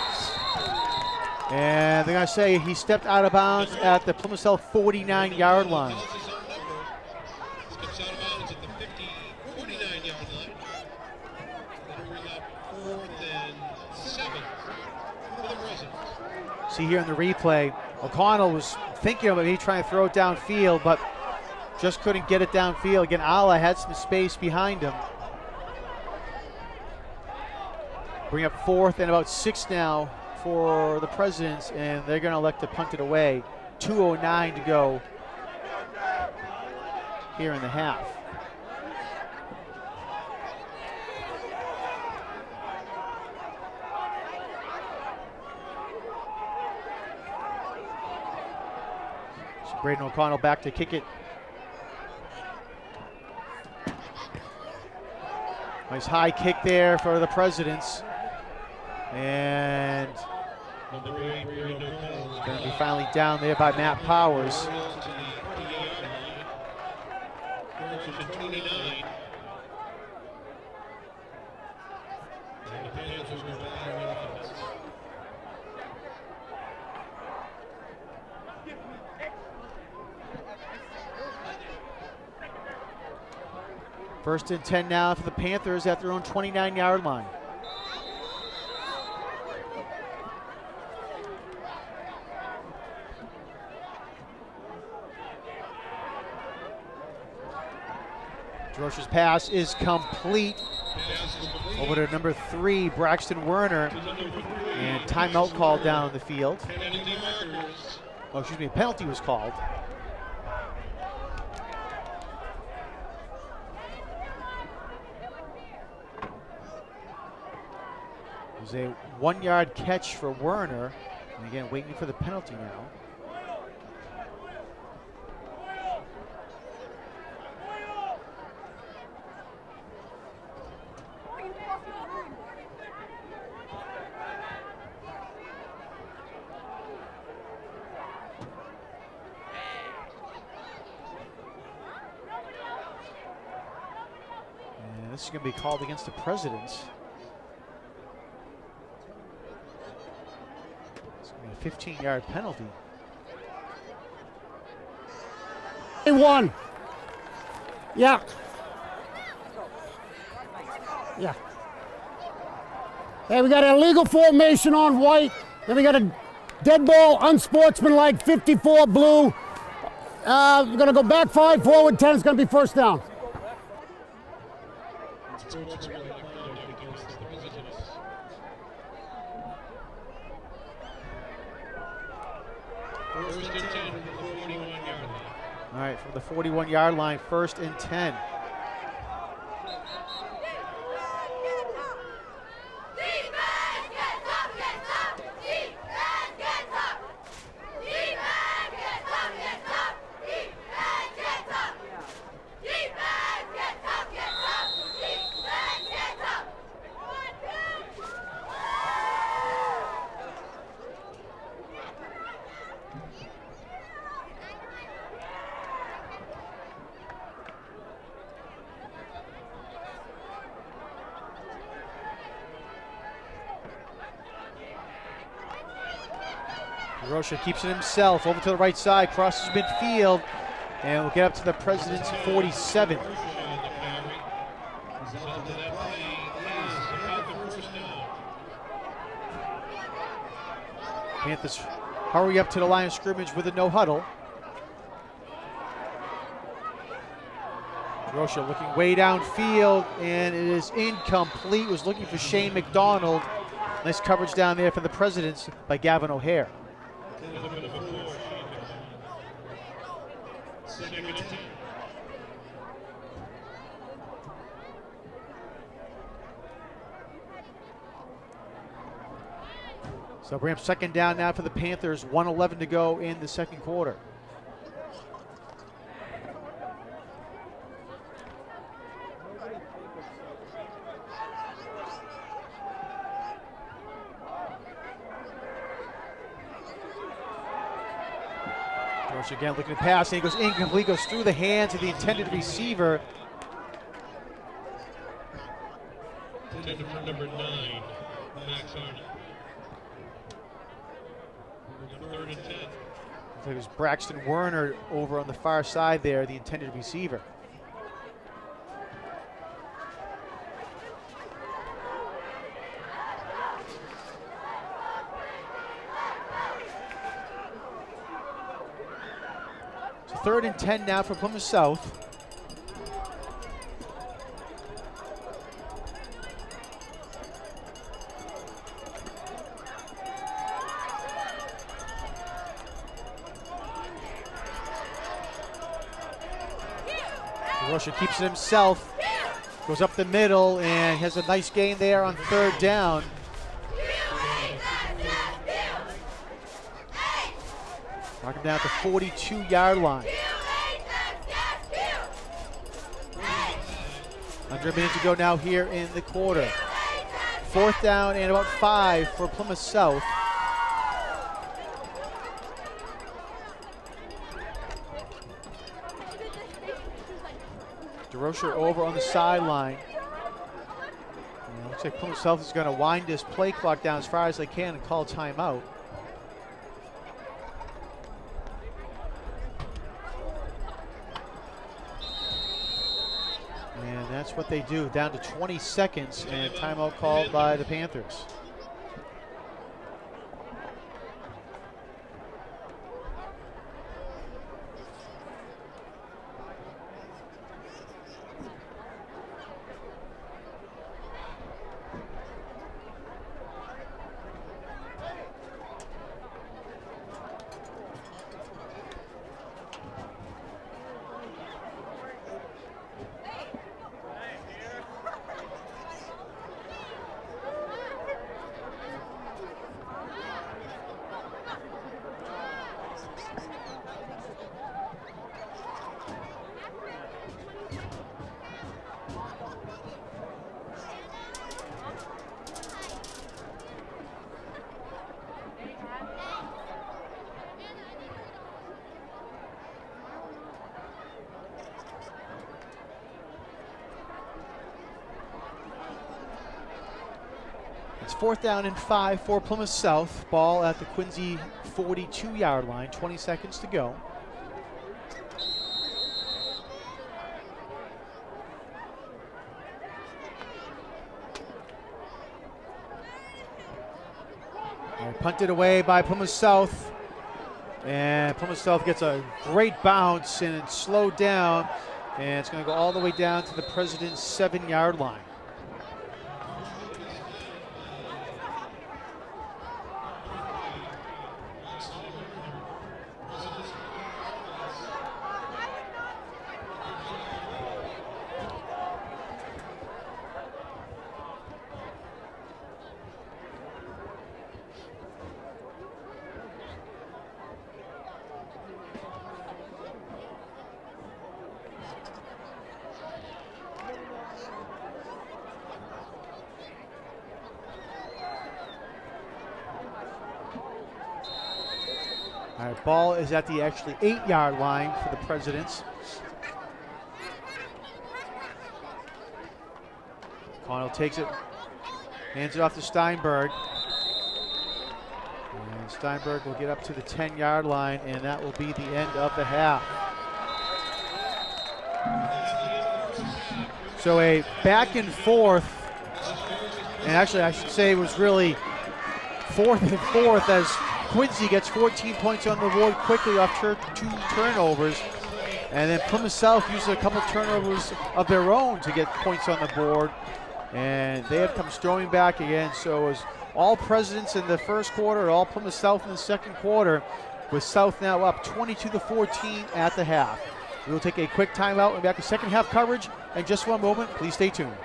And they're going to say he stepped out of bounds at the Plymouth South 49-yard line. Steps out of bounds at the 49-yard line. That'll bring up 4th and 7 for the Presidents. See here in the replay, O'Connell was thinking of maybe trying to throw it downfield, but just couldn't get it downfield. Again, Ala had some space behind him. Bring up 4th and about 6 now for the Presidents, and they're going to elect to punt it away. 2:09 to go here in the half. So Braden O'Connell back to kick it. Nice high kick there for the Presidents. And Number 8, Braden O'Connell. going to be finally down there by Matt Powers. First and 10 now for the Panthers at their own 29-yard line. Droscher's pass is complete over to number 3, Braxton Werner, and timeout called down on the field. Oh, excuse me, a penalty was called. It was a 1-yard catch for Werner, and again waiting for the penalty now. And this is going to be called against the Presidents. It's going to be a 15-yard penalty. One. Yeah. Yeah. Hey, we got an illegal formation on white. Then we got a dead ball, unsportsmanlike, 54 blue. We're going to go back 5, forward 10. It's going to be first down. All right, from the 41-yard line, 1st and 10. DeRocher keeps it himself over to the right side, crosses midfield, and we'll get up to the President's 47. Panthers hurry up to the line of scrimmage with a no huddle. DeRocher looking way downfield, and it is incomplete. Was looking for Shane McDonald. Nice coverage down there for the Presidents by Gavin O'Hare. So Bram, second down now for the Panthers, 1:11 to go in the second quarter. DeRocher again looking to pass, and he goes incomplete, goes through the hands of the intended receiver. Number 9, Max Arnold. Third and 10. Looks like it was Braxton Werner over on the far side there, the intended receiver. So 3rd and 10 now for Plymouth South. DeRocher keeps it himself, goes up the middle, and has a nice gain there on 3rd down. Knock him down at the 42-yard line. Under a minute to go now here in the quarter. 4th down and about 5 for Plymouth South. DeRocher over on the sideline. Looks like Plymouth South is going to wind this play clock down as far as they can and call timeout. And that's what they do, down to 20 seconds and timeout called by the Panthers. It's 4th down and 5 for Plymouth South. Ball at the Quincy 42-yard line, 20 seconds to go. Punted away by Plymouth South. And Plymouth South gets a great bounce and it's slowed down. And it's going to go all the way down to the President's 7-yard line. All right, ball is at the actually 8-yard line for the Presidents. Connell takes it, hands it off to Steinberg. And Steinberg will get up to the 10-yard line, and that will be the end of the half. So a back and forth, and actually I should say it was really 4th and 4th as Quincy gets 14 points on the board quickly off 2 turnovers. And then Plymouth South uses a couple turnovers of their own to get points on the board. And they have come storming back again. So it was all Presidents in the first quarter, all Plymouth South in the second quarter, with South now up 22-14 at the half. We will take a quick timeout and back to second half coverage in just one moment. Please stay tuned.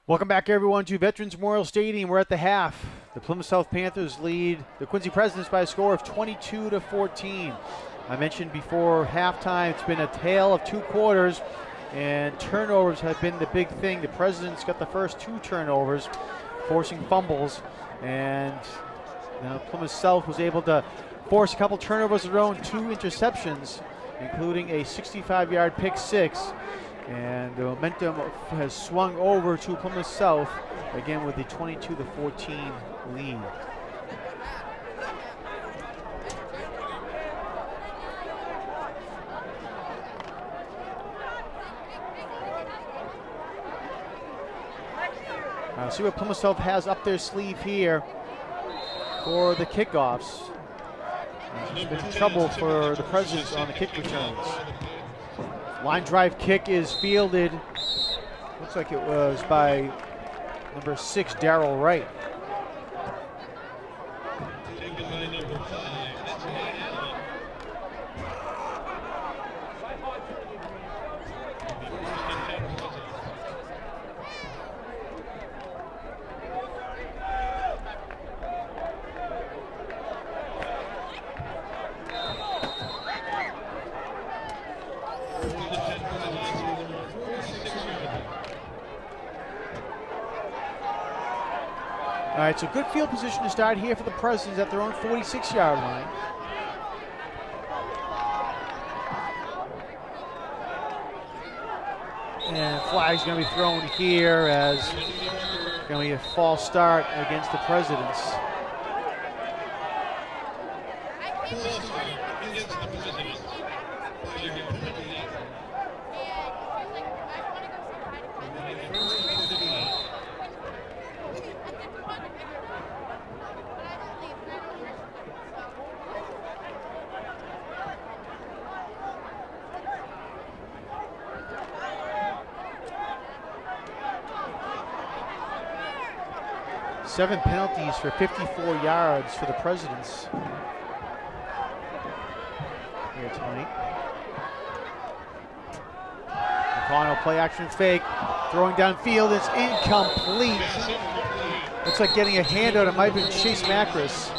Welcome back, everyone, to Veterans Memorial Stadium. We're at the half. The Plymouth South Panthers lead the Quincy Presidents by a score of 22-14. I mentioned before halftime, it's been a tale of 2 quarters, and turnovers have been the big thing. The Presidents got the first 2 turnovers, forcing fumbles, and Plymouth South was able to force a couple turnovers of their own, 2 interceptions, including a 65-yard pick six. And the momentum has swung over to Plymouth South, again with the 22-14 lead. See what Plymouth South has up their sleeve here for the kickoffs. It's been trouble for the Presidents on the kick returns. Line drive kick is fielded. Looks like it was by number 6, Darrell Wright. All right, so good field position to start here for the Presidents at their own 46-yard line. And flag's going to be thrown here as it's going to be a false start against the Presidents. Seven penalties for 54 yards for the Presidents here tonight. McConnell play action fake, throwing downfield, it's incomplete. Looks like getting a handout, it might have been Chase Macris.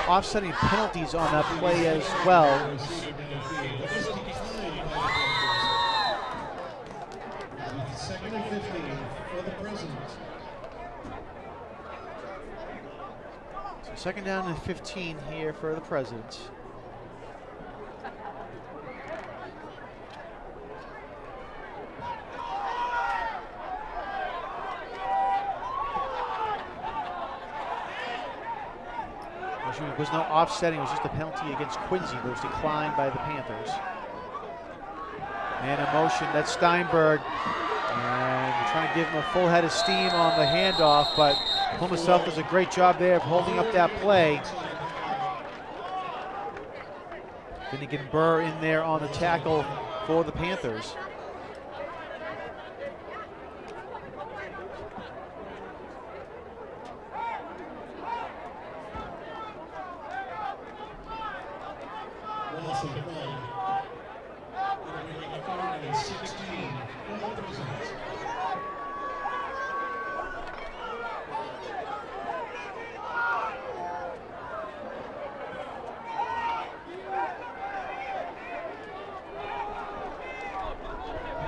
Offsetting penalties on that play as well. Second and 15 for the Presidents. So second down and 15 here for the Presidents. There was no offsetting, it was just a penalty against Quincy that was declined by the Panthers. And a motion, that's Steinberg. And we're trying to give him a full head of steam on the handoff, but Plymouth South does a great job there of holding up that play. Finnegan Burr in there on the tackle for the Panthers.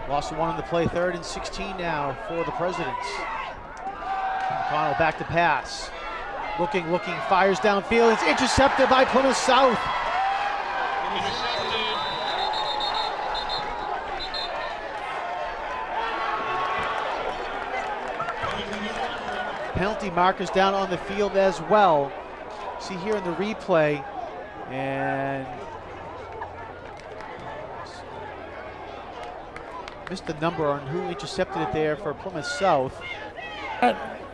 Lost one on the play, 3rd and 16 now for the Presidents. McConnell back to pass. Looking, fires downfield. It's intercepted by Plymouth South. penalty markers down on the field as well. See here in the replay, and missed the number on who intercepted it there for Plymouth South.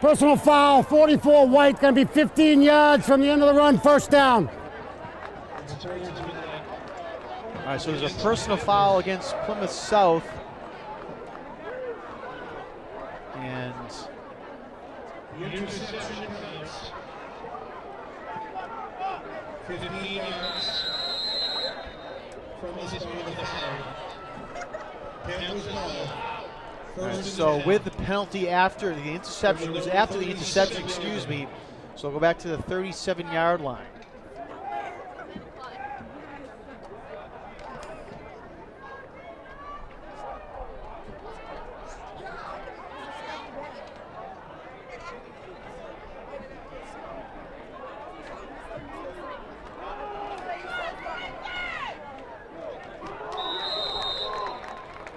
Personal foul, 44 White, going to be 15 yards from the end of the run, first down. All right, so there's a personal foul against Plymouth South. And The interception counts. 15 yards from the spot of the foul. Panthers ball. all right, First and so 10. with the penalty after the interception, it was after the interception, excuse me. So we'll go back to the 37-yard line.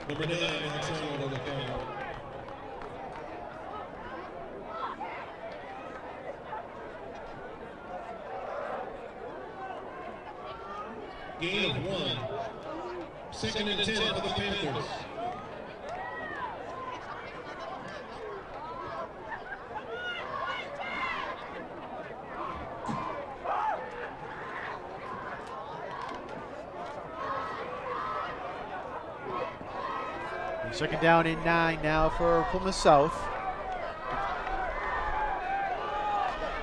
Number 9, Max Arnold on the carry. Gain of 1. Second and 10 for the Panthers. Second down and 9 now for Plymouth South.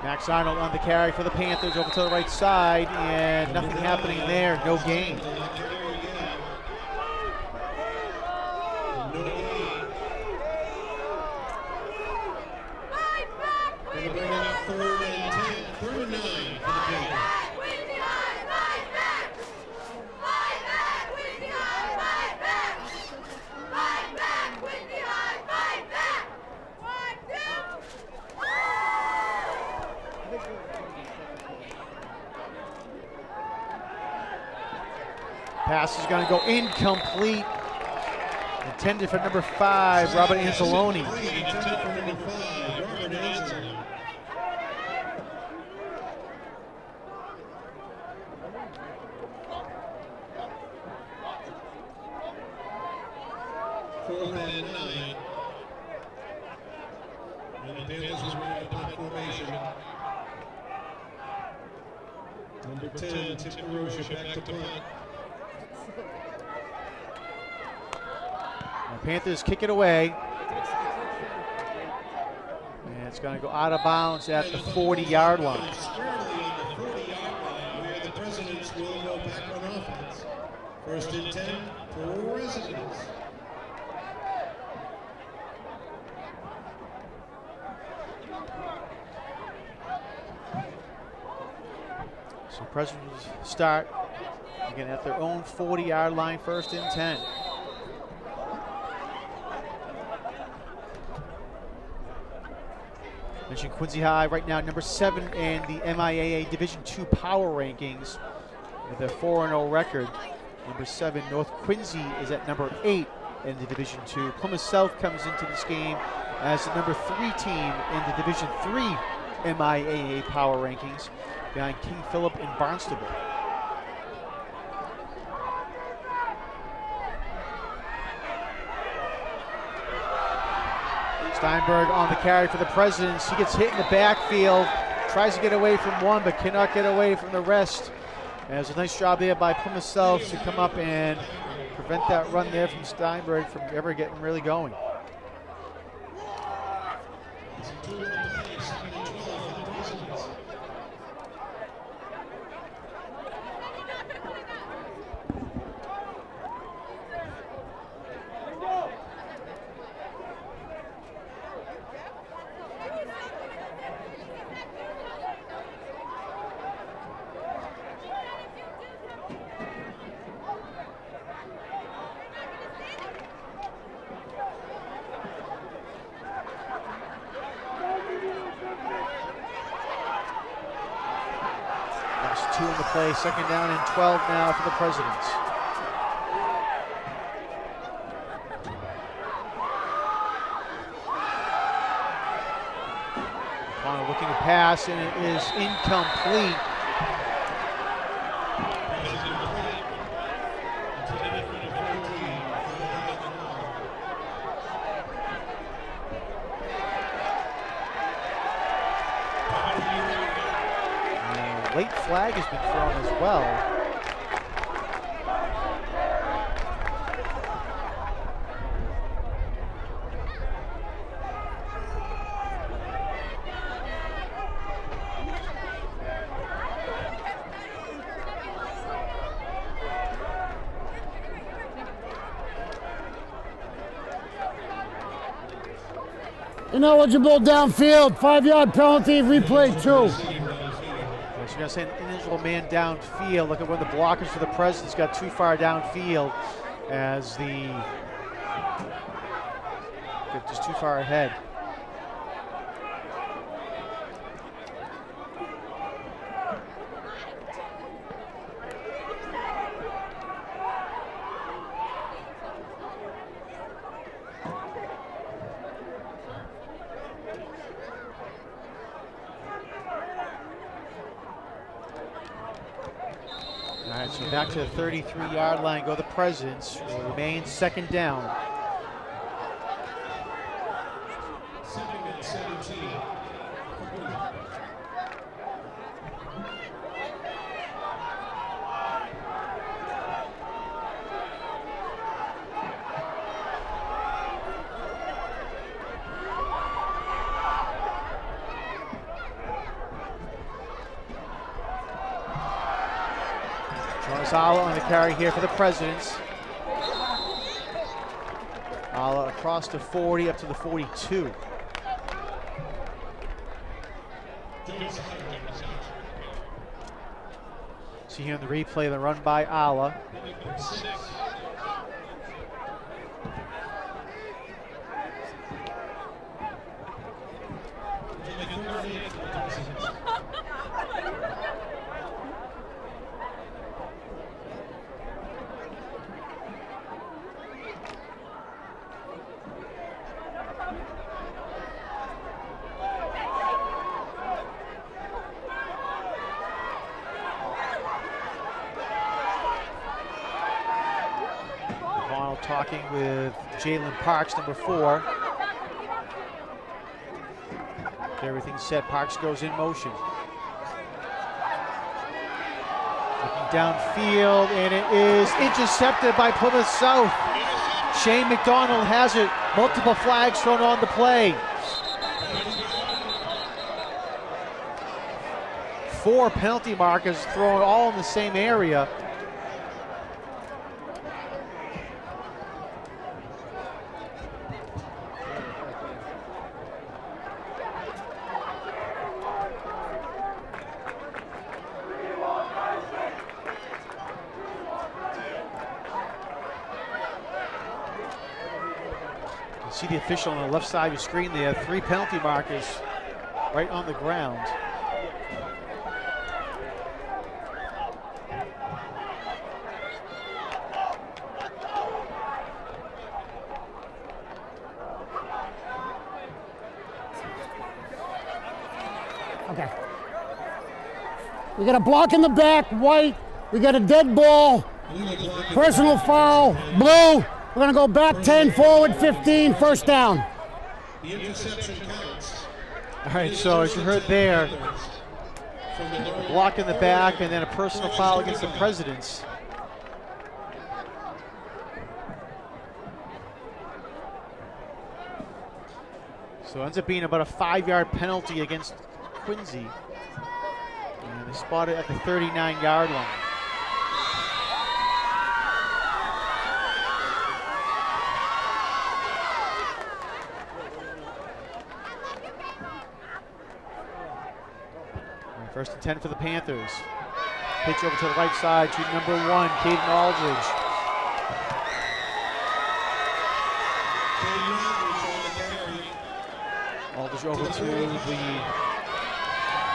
Max Arnold on the carry for the Panthers over to the right side, and nothing happening there, no gain. No gain. Gonna bring up 3rd and 10. 3rd and 9 for the Panthers. Pass is going to go incomplete. Intended for number 5, Robert Anzalone. Intended for number 5, Robert Anzalone. Fourth and 9. And the Panthers will run a punt formation. Number 10, Tim DeRoche back to punt. The Panthers kick it away. And it's going to go out of bounds at the 40-yard line. Squarely on the 40-yard line, where the Presidents will go back on offense. First and 10 for Residents. So Presidents start again at their own 40-yard line, first and 10. Mentioned Quincy High right now, number 7 in the MIAA Division II power rankings with a 4-0 record. Number 7, North Quincy is at number 8 in the Division II. Plymouth South comes into this game as the number 3 team in the Division III MIAA power rankings behind King Philip and Barnstable. Steinberg on the carry for the Presidents. He gets hit in the backfield, tries to get away from one, but cannot get away from the rest. And there's a nice job there by Plymouth South to come up and prevent that run there from Steinberg from ever getting really going. Last 2 in the play, second down and 12 now for the Presidents. Connor looking to pass, and it is incomplete. And a late flag has been thrown as well. Ineligible downfield, 5-yard penalty, replay 2. Yes, you're going to say an ineligible man downfield. Look at when the blockers for the Presidents got too far downfield as the just too far ahead. All right, so back to the 33-yard line go the Presidents. Will remain second down. Second and 17. Jonas Ala on the carry here for the Presidents. Ala across the 40 up to the 42. See here in the replay the run by Ala. Talking with Jalen Parks, number 4. Everything's set. Parks goes in motion. Looking downfield, and it is intercepted by Plymouth South. Shane McDonald has it. Multiple flags thrown on the play. 4 penalty markers thrown all in the same area. See the official on the left side of your screen there. 3 penalty markers right on the ground. Okay. We got a block in the back, white. We got a dead ball, personal foul, blue. We're going to go back 10, forward 15, first down. The interception counts. All right, so as you heard there, a block in the back and then a personal foul against the Presidents. So it ends up being about a 5-yard penalty against Quincy. And they spot it at the 39-yard line. First and 10 for the Panthers. Pitch over to the right side to number 1, Caden Aldridge. Aldridge over to the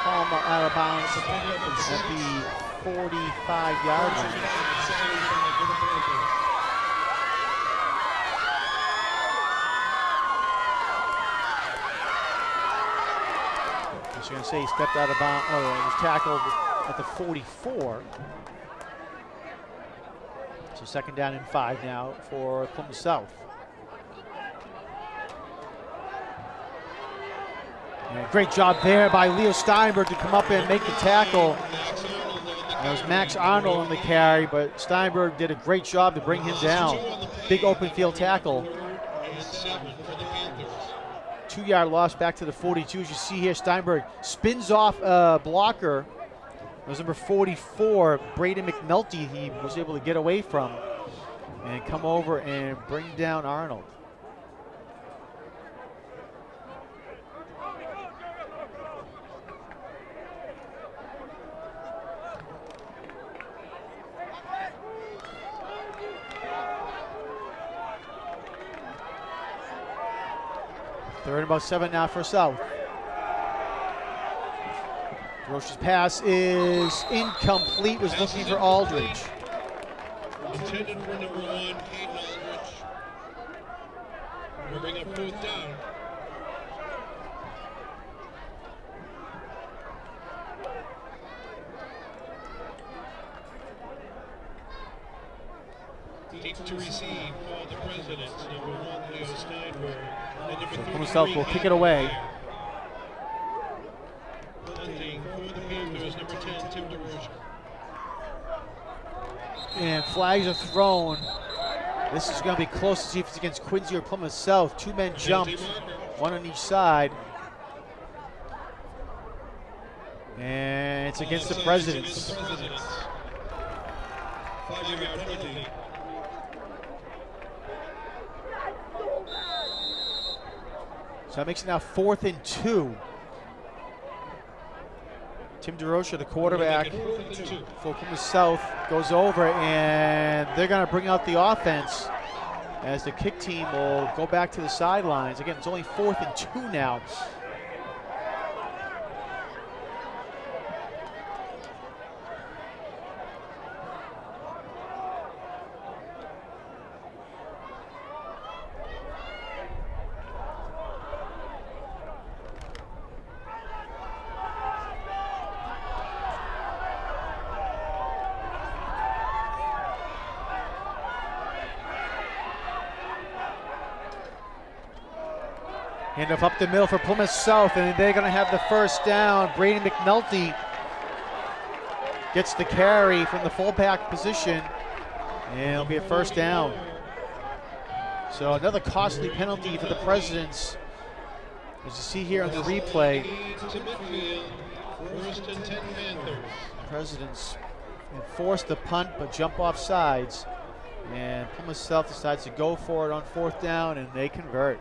Palmer out of bounds at the 45-yard line. was going to say he stepped out of bounds, or he was tackled at the 44. So second down and 5 now for Plymouth South. And great job there by Leo Steinberg to come up and make the tackle. That was Max Arnold on the carry, but Steinberg did a great job to bring him down. Big open field tackle. 2-yard loss back to the 42. As you see here, Steinberg spins off a blocker. It was number 44, Braden McNulty, he was able to get away from and come over and bring down Arnold. Third and about 7 now for South. Roche's pass is incomplete, was looking for Aldridge. Intended for number 1, Caden Aldridge. We'll bring up 4th down. Deep to receive for the Presidents, number 1, Leo Steinberg. And number 3, Plymouth South will kick it away. Hunting for the Panthers, number 10, Tim DeRoche. And flags are thrown. This is going to be close to see if it's against Quincy or Plymouth South. 2 men jumped, 1 on each side. And it's against the Presidents. 5-yard penalty. So that makes it now 4th and 2. Tim DeRoche, the quarterback for Plymouth South, goes over, and they're going to bring out the offense as the kick team will go back to the sidelines. Again, it's only 4th and 2 now. Handoff up the middle for Plymouth South, and they're going to have the first down. Braden McNulty gets the carry from the fullback position, and it'll be a first down. So another costly penalty for the Presidents. As you see here on the replay, First and 10 Panthers. Presidents forced the punt but jump off sides, and Plymouth South decides to go for it on 4th down, and they convert.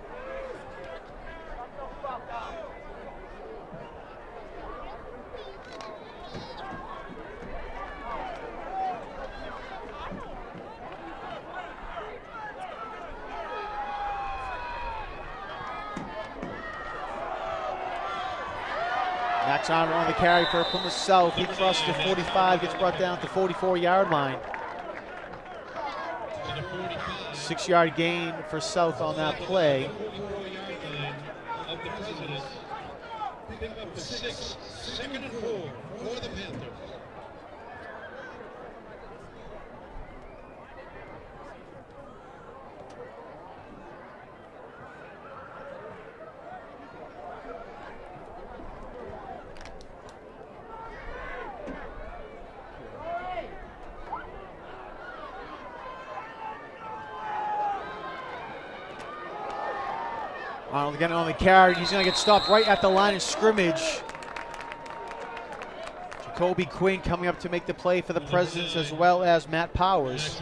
Max Arnold on the carry for Plymouth South. He crosses the 45, gets brought down to the 44-yard line. 6-yard gain for South on that play. 44-yard line of the Presidents. Pick up 6, 2nd and 4 for the Panthers. Arnold getting on the carry. He's going to get stopped right at the line of scrimmage. Jacoby Quinn coming up to make the play for the Presidents, as well as Matt Powers.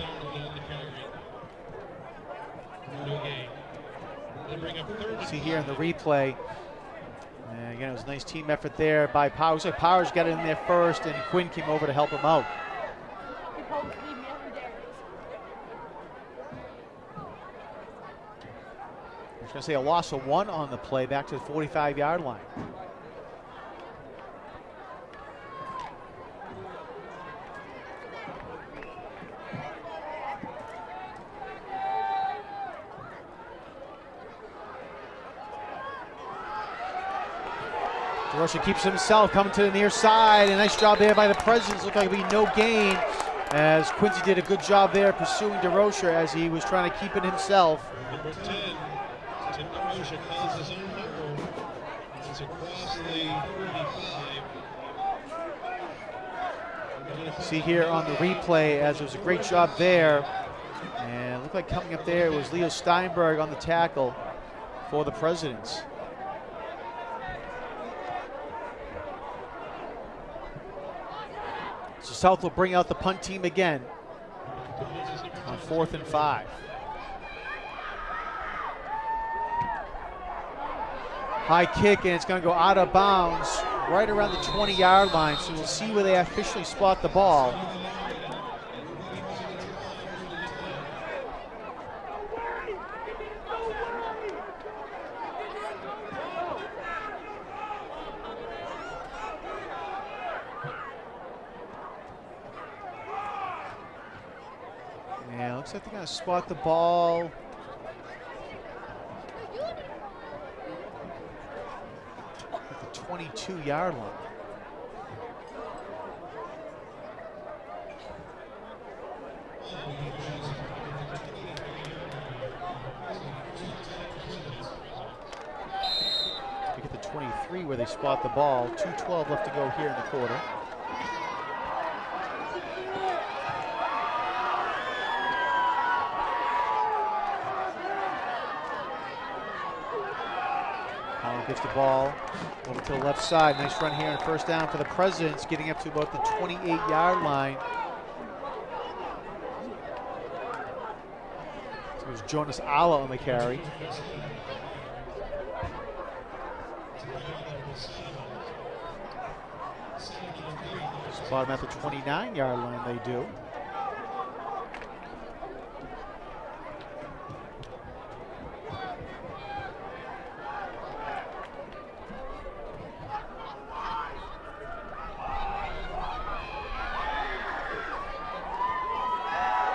See here in the replay. And again, it was a nice team effort there by Powers. So Powers got in there first, and Quinn came over to help him out. I was going to say a loss of 1 on the play back to the 45-yard line. DeRocha keeps himself, coming to the near side. A nice job there by the Presidents. Looked like it'd be no gain, as Quincy did a good job there pursuing DeRocha as he was trying to keep it himself. Number 10, Tim DeRocha calls his own number. It's across the 35. See here on the replay, as it was a great job there. And it looked like coming up there, it was Leo Steinberg on the tackle for the Presidents. So South will bring out the punt team again on 4th and 5. High kick, and it's going to go out of bounds right around the 20-yard line. So we'll see where they officially spot the ball. Yeah, looks like they're going to spot the ball. At the 22-yard line. We get the 23 where they spot the ball. 2:12 left to go here in the quarter. Gets the ball over to the left side. Nice run here on first down for the Presidents, getting up to about the 28-yard line. So it was Jonas Alla on the carry. Spot him at the 29-yard line, they do.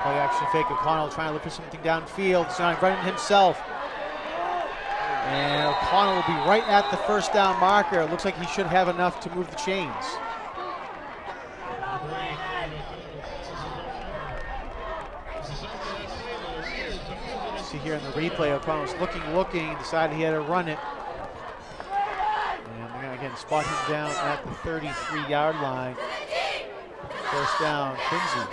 Play action fake. O'Connell trying to look for something downfield. It's not running himself. And O'Connell will be right at the first down marker. It looks like he should have enough to move the chains. See here in the replay, O'Connell's looking, decided he had to run it. And they're going to again spot him down at the 33-yard line. First down, Quincy.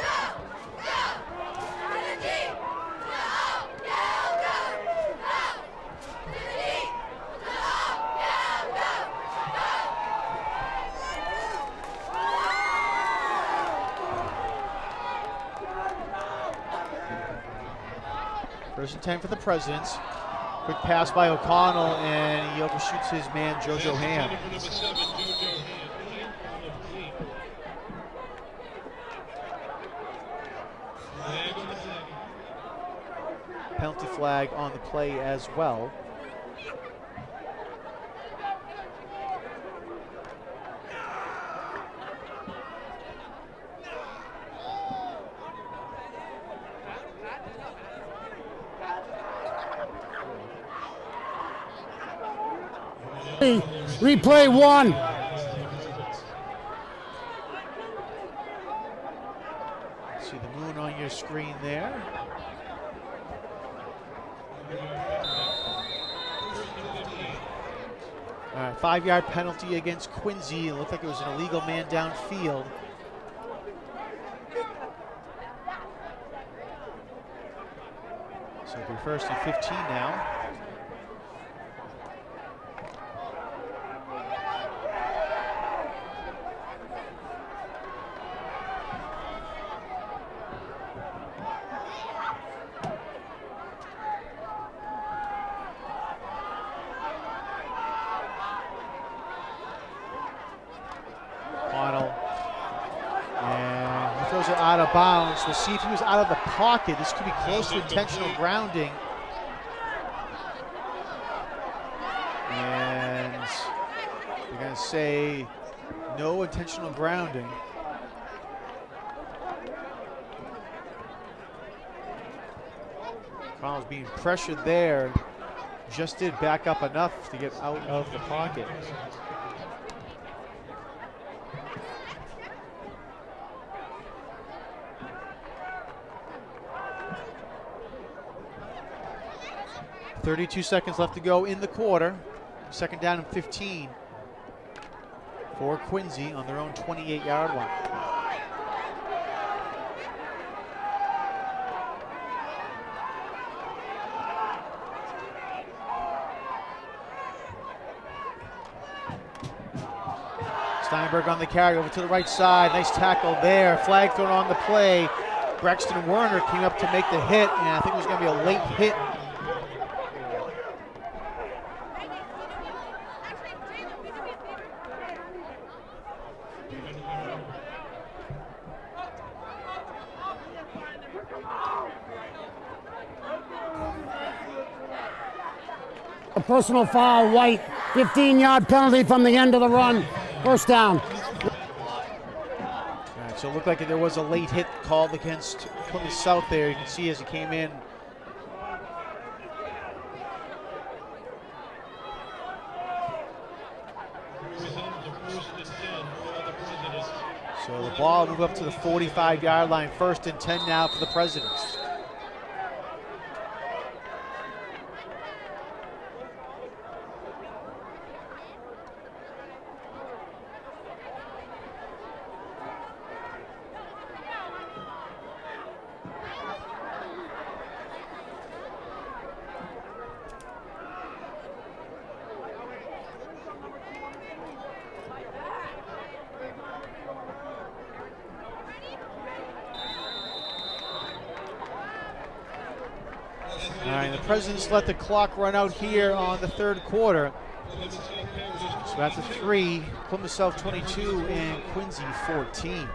First and 10 for the Presidents. Quick pass by O'Connell, and he overshoots his man, JoJo Ham. Penalty flag on the play as well. Replay 1. See the moon on your screen there. All right, 5-yard penalty against Quincy. It looked like it was an illegal man downfield. So it'll be first and 15 now. Out of bounds. We'll see if he was out of the pocket. This could be close to intentional grounding. And they're going to say no intentional grounding. Connell's being pressured there. Just did back up enough to get out of the pocket. 32 seconds left to go in the quarter. Second down and 15 for Quincy on their own 28-yard line. Steinberg on the carry over to the right side. Nice tackle there. Flag thrown on the play. Braxton Werner came up to make the hit, and I think it was going to be a late hit. A personal foul, White. 15-yard penalty from the end of the run. First down. All right, so it looked like there was a late hit called against Plymouth South there. You can see as he came in. So the ball will move up to the 45-yard line. First and 10 now for the Presidents. All right, the Presidents let the clock run out here on the third quarter. So after 3, Plymouth South 22 and Quincy 14.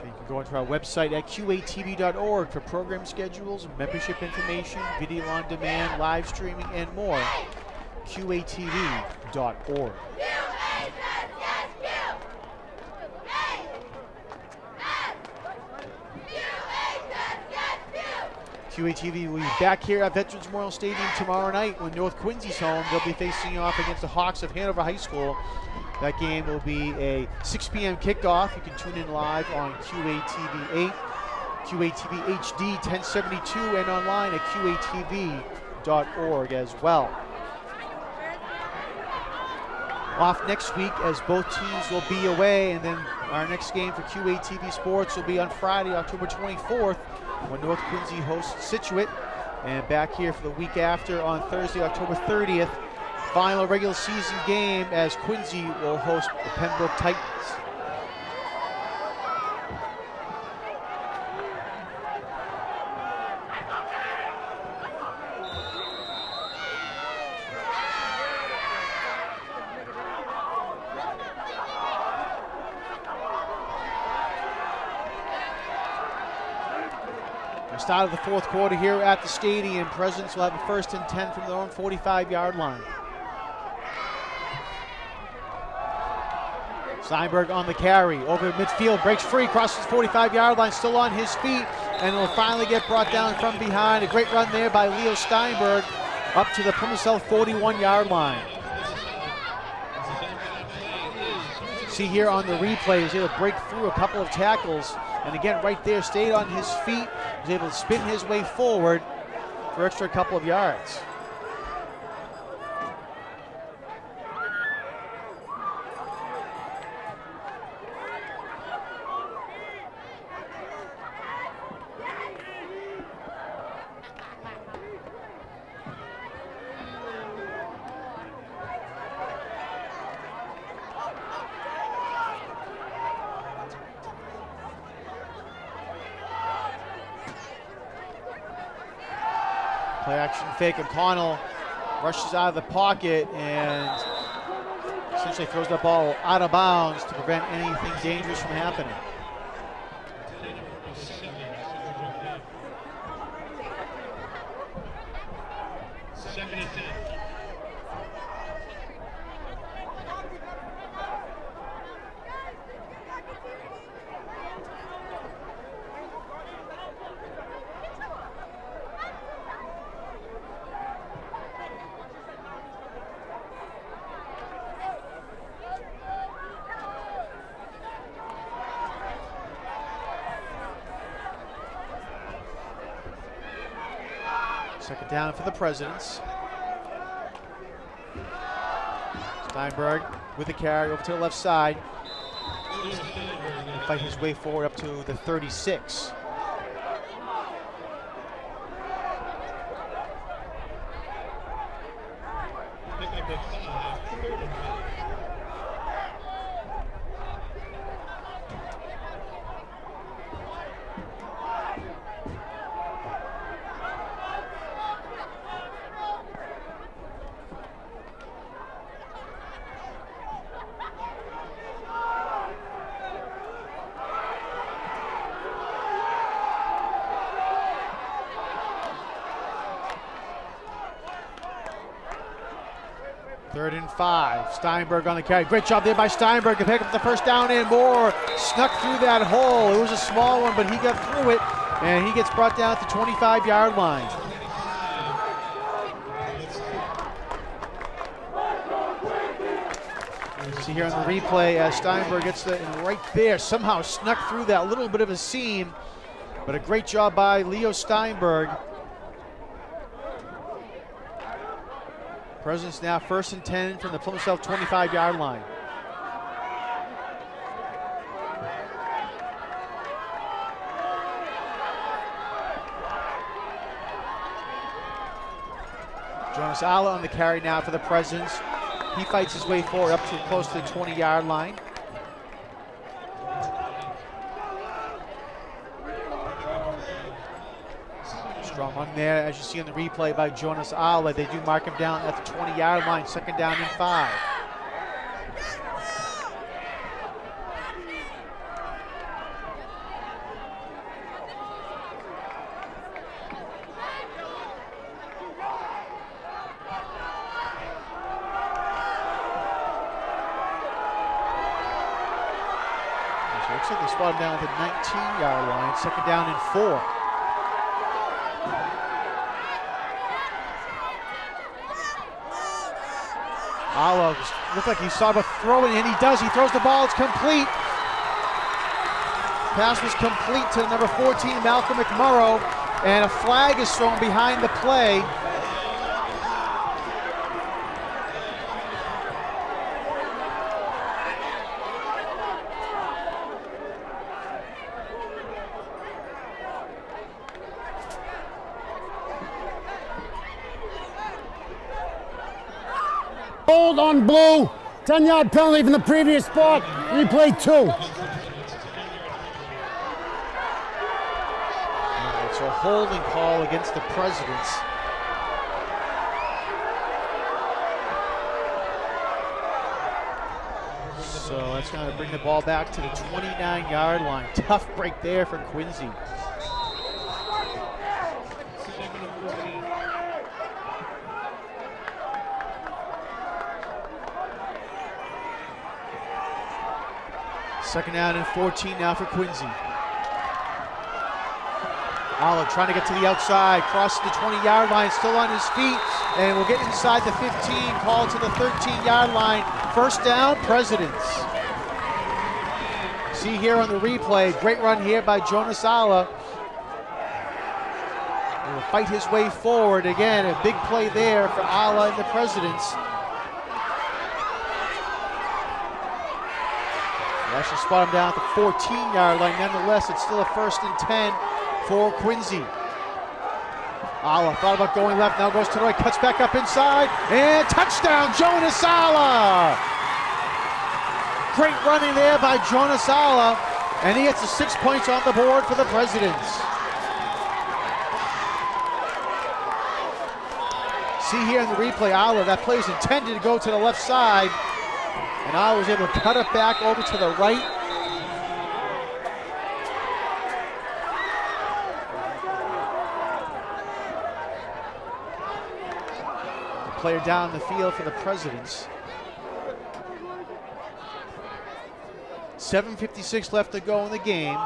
You can go into our website at qatv.org for program schedules, membership information, video on demand, live streaming, and more. qatv.org. QATV will be back here at Veterans Memorial Stadium tomorrow night when North Quincy's home. They'll be facing off against the Hawks of Hanover High School. That game will be a 6 p.m. kickoff. You can tune in live on QATV 8, QATV HD 1072, and online at QATV.org as well. Off next week as both teams will be away, and then our next game for QATV Sports will be on Friday, October 24th, when North Quincy hosts Scituate, and back here for the week after on Thursday, October 30th, final regular season game as Quincy will host the Pembroke Titans. Start of the fourth quarter here at the stadium. Presidents will have a first and 10 from their own 45-yard line. Steinberg on the carry, over midfield, breaks free, crosses the 45-yard line, still on his feet, and will finally get brought down from behind. A great run there by Leo Steinberg up to the Plymouth South 41-yard line. See here on the replay, he was able to break through a couple of tackles, and again right there, stayed on his feet, was able to spin his way forward for extra couple of yards. Play action fake. O'Connell rushes out of the pocket and essentially throws the ball out of bounds to prevent anything dangerous from happening. Second and 10. Second down for the Presidents. Steinberg with the carry over to the left side. Fight his way forward up to the 36. Third and 5. Steinberg on the carry. Great job there by Steinberg to pick up the first down, and Moore snuck through that hole. It was a small one, but he got through it, and he gets brought down at the 25-yard line. See here on the replay as Steinberg gets the right there, somehow snuck through that little bit of a seam, but a great job by Leo Steinberg. Presidents now 1st and 10 from the Plymouth South 25-yard line. Jonas Alla on the carry now for the Presidents. He fights his way forward up to close to the 20-yard line. Strong run there, as you see on the replay by Jonas Alla. They do mark him down at the 20-yard line, 2nd down and 5. So it looks like they spot him down at the 19-yard line, 2nd down and 4. Alla looked like he saw about throwing, and he does. He throws the ball. It's complete. Pass was complete to number 14, Malcolm McMurrow, and a flag is thrown behind the play. Hold on blue. 10-yard penalty from the previous spot. Replay 2. It's a holding call against the Presidents. So that's going to bring the ball back to the 29-yard line. Tough break there for Quincy. Second down and 14 now for Quincy. Alla trying to get to the outside, crosses the 20-yard line, still on his feet, and will get inside the 15, called to the 13-yard line. First down, Presidents. See here on the replay, great run here by Jonas Alla. He will fight his way forward. Again, a big play there for Alla and the Presidents. Actually spot him down at the 14-yard line. Nonetheless, it's still a 1st and 10 for Quincy. Alla thought about going left, now goes to the right, cuts back up inside, and touchdown, Jonas Alla! Great running there by Jonas Alla, and he gets the 6 points on the board for the Presidents. See here in the replay, Alla, that play is intended to go to the left side, and I was able to cut it back over to the right. The player down the field for the Presidents. 7:56 left to go in the game.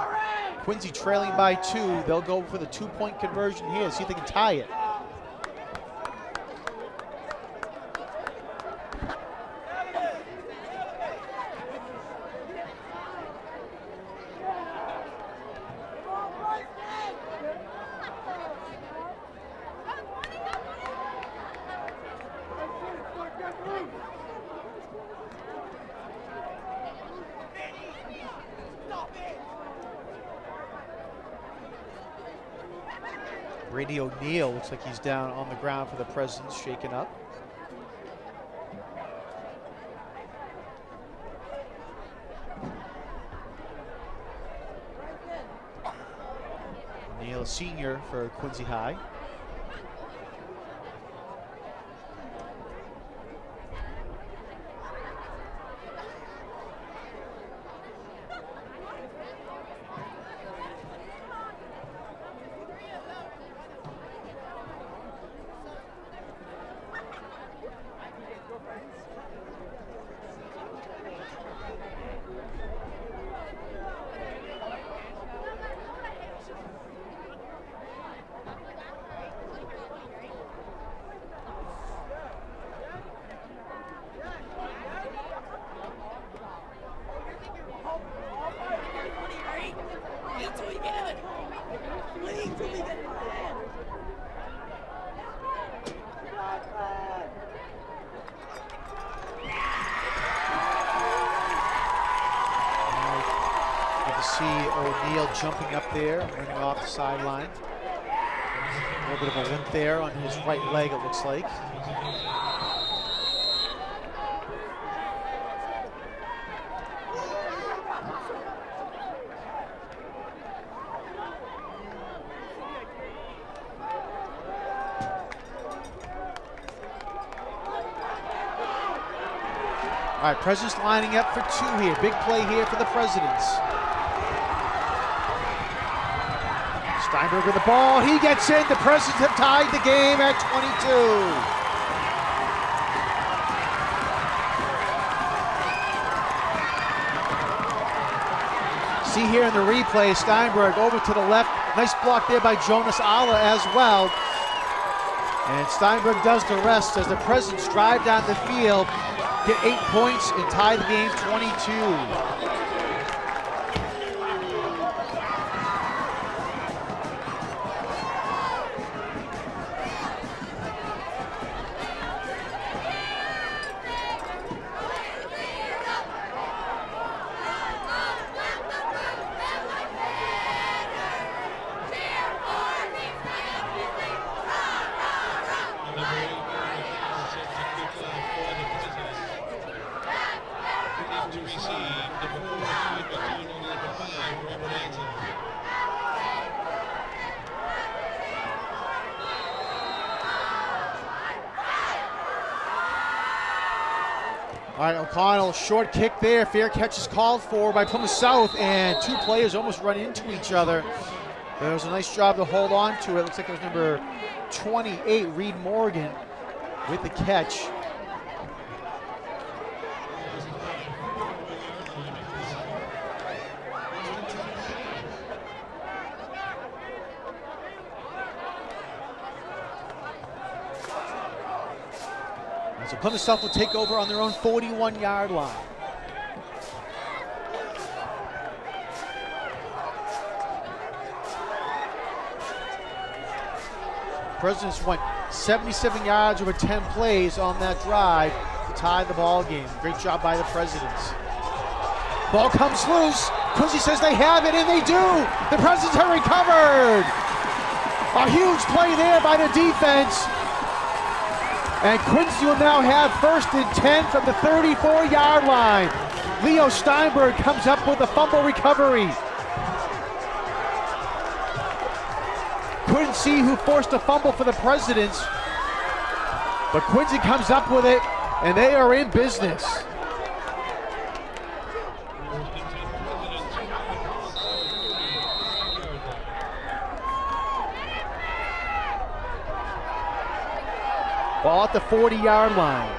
Quincy trailing by 2. They'll go for the 2-point conversion here, see if they can tie it. Brady O'Neill looks like he's down on the ground for the Presidents, shaken up. O'Neill, a senior for Quincy High. See O'Neill jumping up there, running off the sideline. A little bit of a limp there on his right leg, it looks like. All right, Presidents lining up for two here. Big play here for the Presidents. Steinberg with the ball, he gets in. The Presidents have tied the game at 22. See here in the replay, Steinberg over to the left. Nice block there by Jonas Alla as well. And Steinberg does the rest as the Presidents drive down the field, get 8 points and tie the game 22. All right, O'Connell, short kick there. Fair catch is called for by Plymouth South, and two players almost run into each other. There was a nice job to hold on to it. Looks like it was number 28, Reed Morgan, with the catch. So Plymouth South will take over on their own 41-yard line. Presidents went 77 yards over 10 plays on that drive to tie the ball game. Great job by the Presidents. Ball comes loose. Quincy says they have it, and they do. The Presidents have recovered. A huge play there by the defense. And Quincy will now have 1st and 10 from the 34-yard line. Leo Steinberg comes up with a fumble recovery. Couldn't see who forced a fumble for the Presidents, but Quincy comes up with it, and they are in business. Ball at the 40-yard line.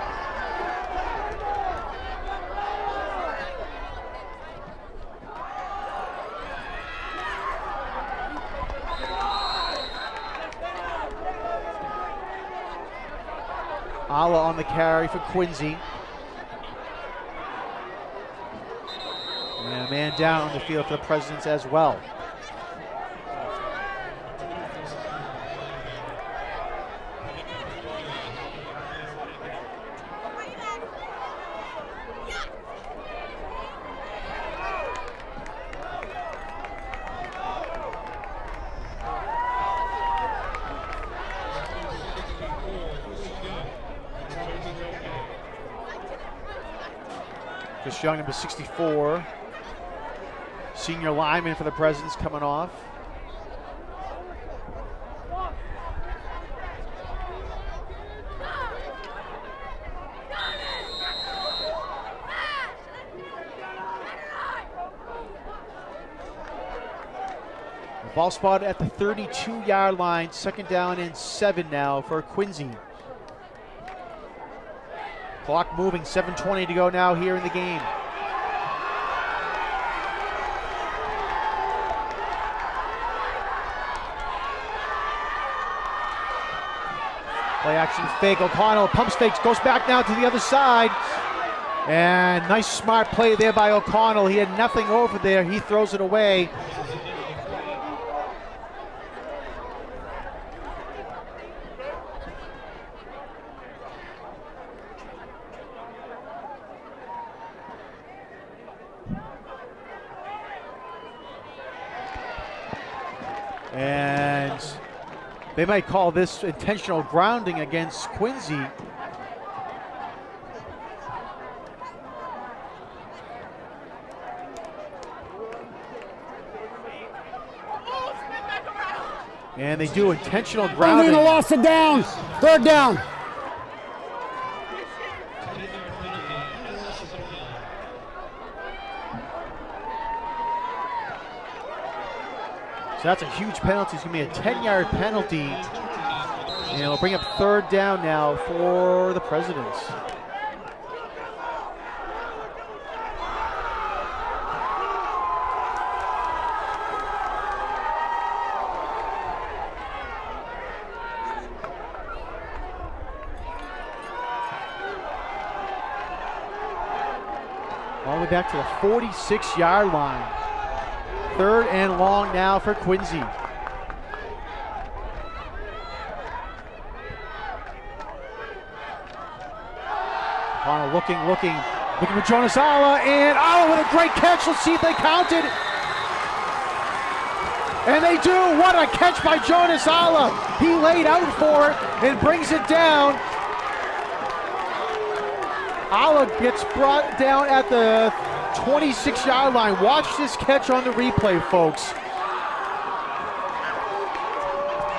Alla on the carry for Quincy. And a man down on the field for the Presidents as well. Marcus Young, number 64. Senior lineman for the Presidents coming off. Ball spot at the 32-yard line. 2nd down and 7 now for Quincy. Clock moving, 7:20 to go now here in the game. Play action fake. O'Connell pumps fakes, goes back now to the other side. And nice smart play there by O'Connell. He had nothing over there. He throws it away. And they might call this intentional grounding against Quincy. And they do intentional grounding. They lost it down. 3rd down. So that's a huge penalty. It's going to be a 10-yard penalty. And it'll bring up 3rd down now for the Presidents. All the way back to the 46-yard line. 3rd and long now for Quincy. Connell looking for Jonas Alla, and Alla with a great catch. Let's see if they count it. And they do. What a catch by Jonas Alla. He laid out for it and brings it down. Alla gets brought down at the 26-yard line. Watch this catch on the replay, folks.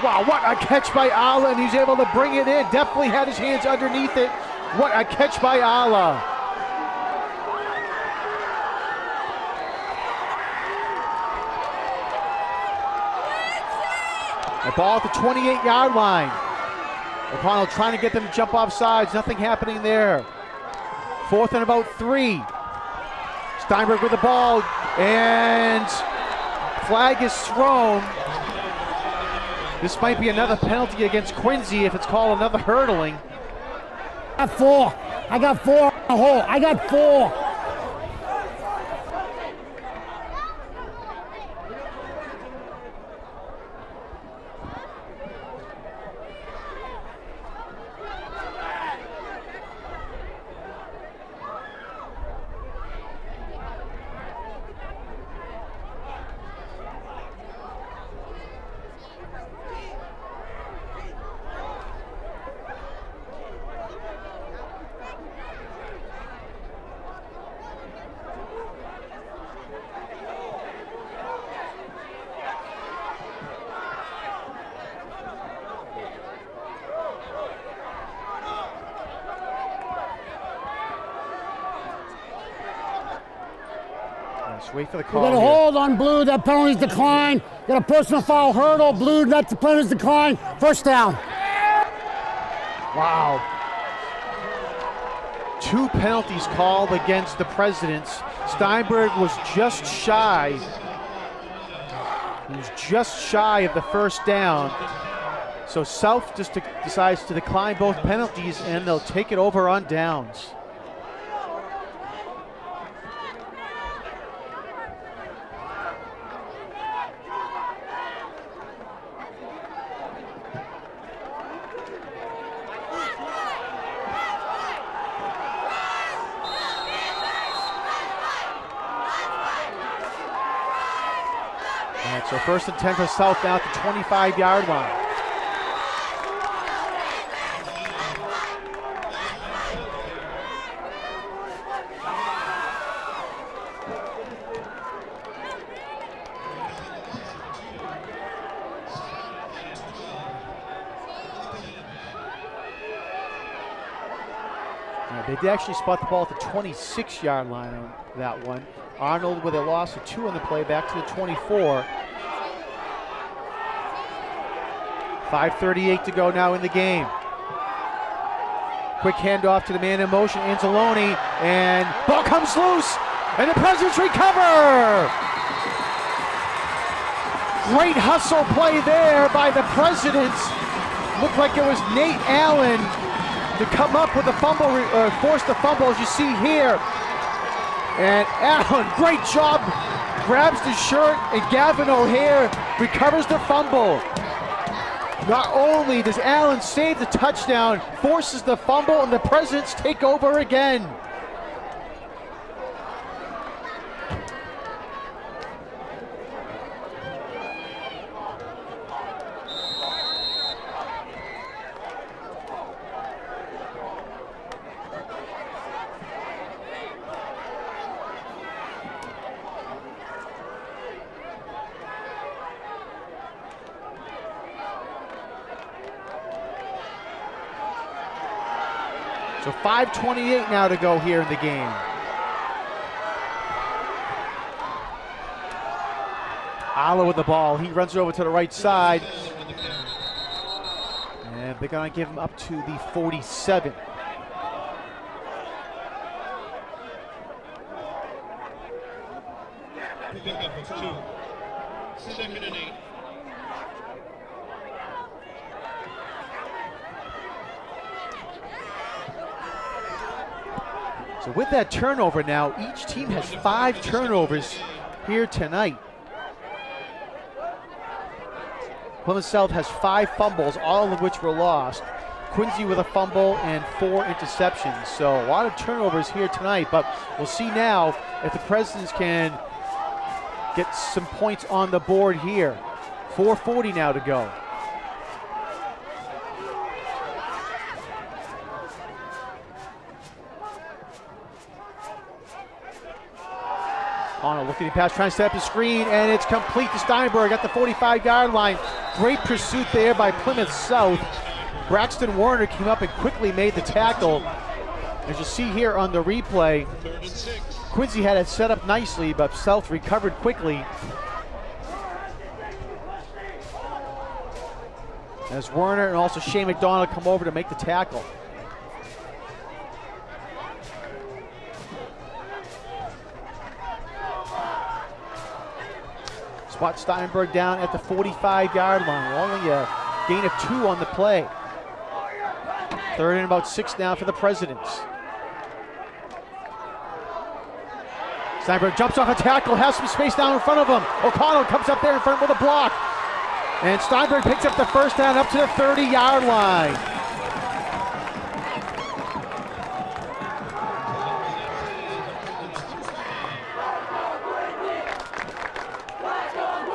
Wow, what a catch by Alla, and he's able to bring it in. Definitely had his hands underneath it. What a catch by Alla. The ball at the 28-yard line. O'Connell trying to get them to jump off sides. Nothing happening there. 4th and about 3. Steinberg with the ball, and flag is thrown. This might be another penalty against Quincy if it's called another hurdling. I got 4 on the hole. I got 4. Wait for the You call. got a hold on Blue, that penalty's declined. Got a personal foul hurdle, Blue, that's the penalty's declined. 1st down. Wow. 2 penalties called against the Presidents. Steinberg was just shy. He was just shy of the 1st down. So South just decides to decline both penalties, and they'll take it over on downs. So 1st and 10 for South now at the 25-yard line. They did actually spot the ball at the 26-yard line on that one. Arnold with a loss of 2 on the play, back to the 24. 5:38 to go now in the game. Quick handoff to the man in motion, Anzalone, and ball comes loose, and the Presidents recover! Great hustle play there by the Presidents. Looked like it was Nate Allen to come up with the fumble, force the fumble, as you see here. And Allen, great job, grabs the shirt, and Gavin O'Hare recovers the fumble. Not only does Allen save the touchdown, forces the fumble, and the Presidents take over again. So 5:28 now to go here in the game. Ala with the ball. He runs it over to the right side. And they're going to give him up to the 47. Pickup of 2. 2nd and 8. So with that turnover now, each team has 5 turnovers here tonight. Plymouth South has 5 fumbles, all of which were lost. Quincy with a fumble and 4 interceptions. So a lot of turnovers here tonight, but we'll see now if the Presidents can get some points on the board here. 4:40 now to go. Arnold looking at pass, trying to set up the screen, and it's complete to Steinberg at the 45-yard line. Great pursuit there by Plymouth South. Braxton Warner came up and quickly made the tackle. As you see here on the replay, 3rd and 6. Quincy had it set up nicely, but South recovered quickly. As Werner and also Shane McDonald come over to make the tackle. Spot Steinberg down at the 45-yard line. Only a gain of 2 on the play. 3rd and about 6 now for the Presidents. Steinberg jumps off a tackle, has some space down in front of him. O'Connell comes up there in front with a block. And Steinberg picks up the first down up to the 30-yard line.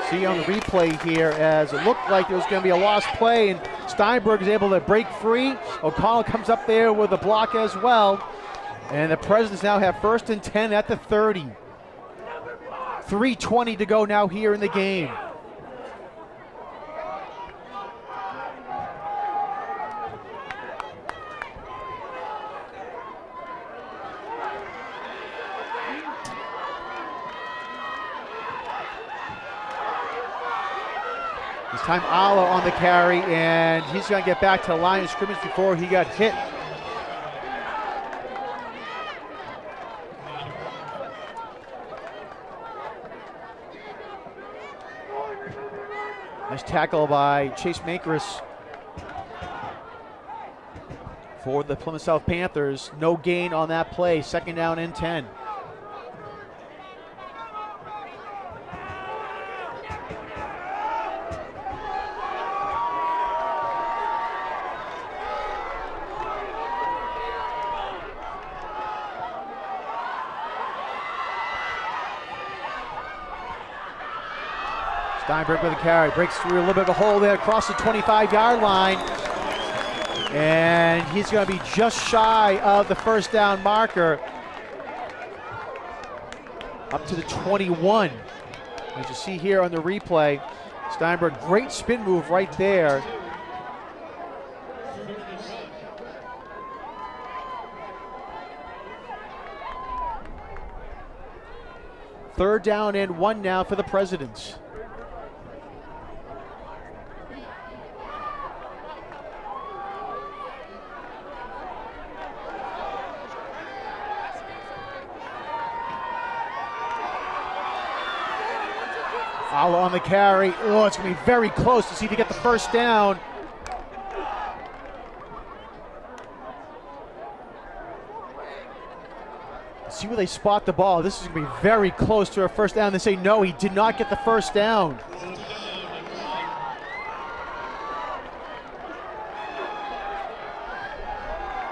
See on the replay here, as it looked like there was going to be a lost play, and Steinberg is able to break free. O'Connell comes up there with a block as well. And the Presidents now have 1st and 10 at the 30. 3:20 to go now here in the game. This time Ala on the carry, and he's going to get back to the line of scrimmage before he got hit. Nice tackle by Chase Makris for the Plymouth South Panthers. No gain on that play. 2nd down and 10. Steinberg with a carry, breaks through a little bit of a hole there across the 25-yard line. And he's going to be just shy of the 1st down marker. Up to the 21. As you see here on the replay, Steinberg, great spin move right there. 3rd down and 1 now for the Presidents. Alla on the carry. Oh, it's going to be very close to see if he get the first down. See where they spot the ball. This is going to be very close to a first down. They say no, he did not get the first down.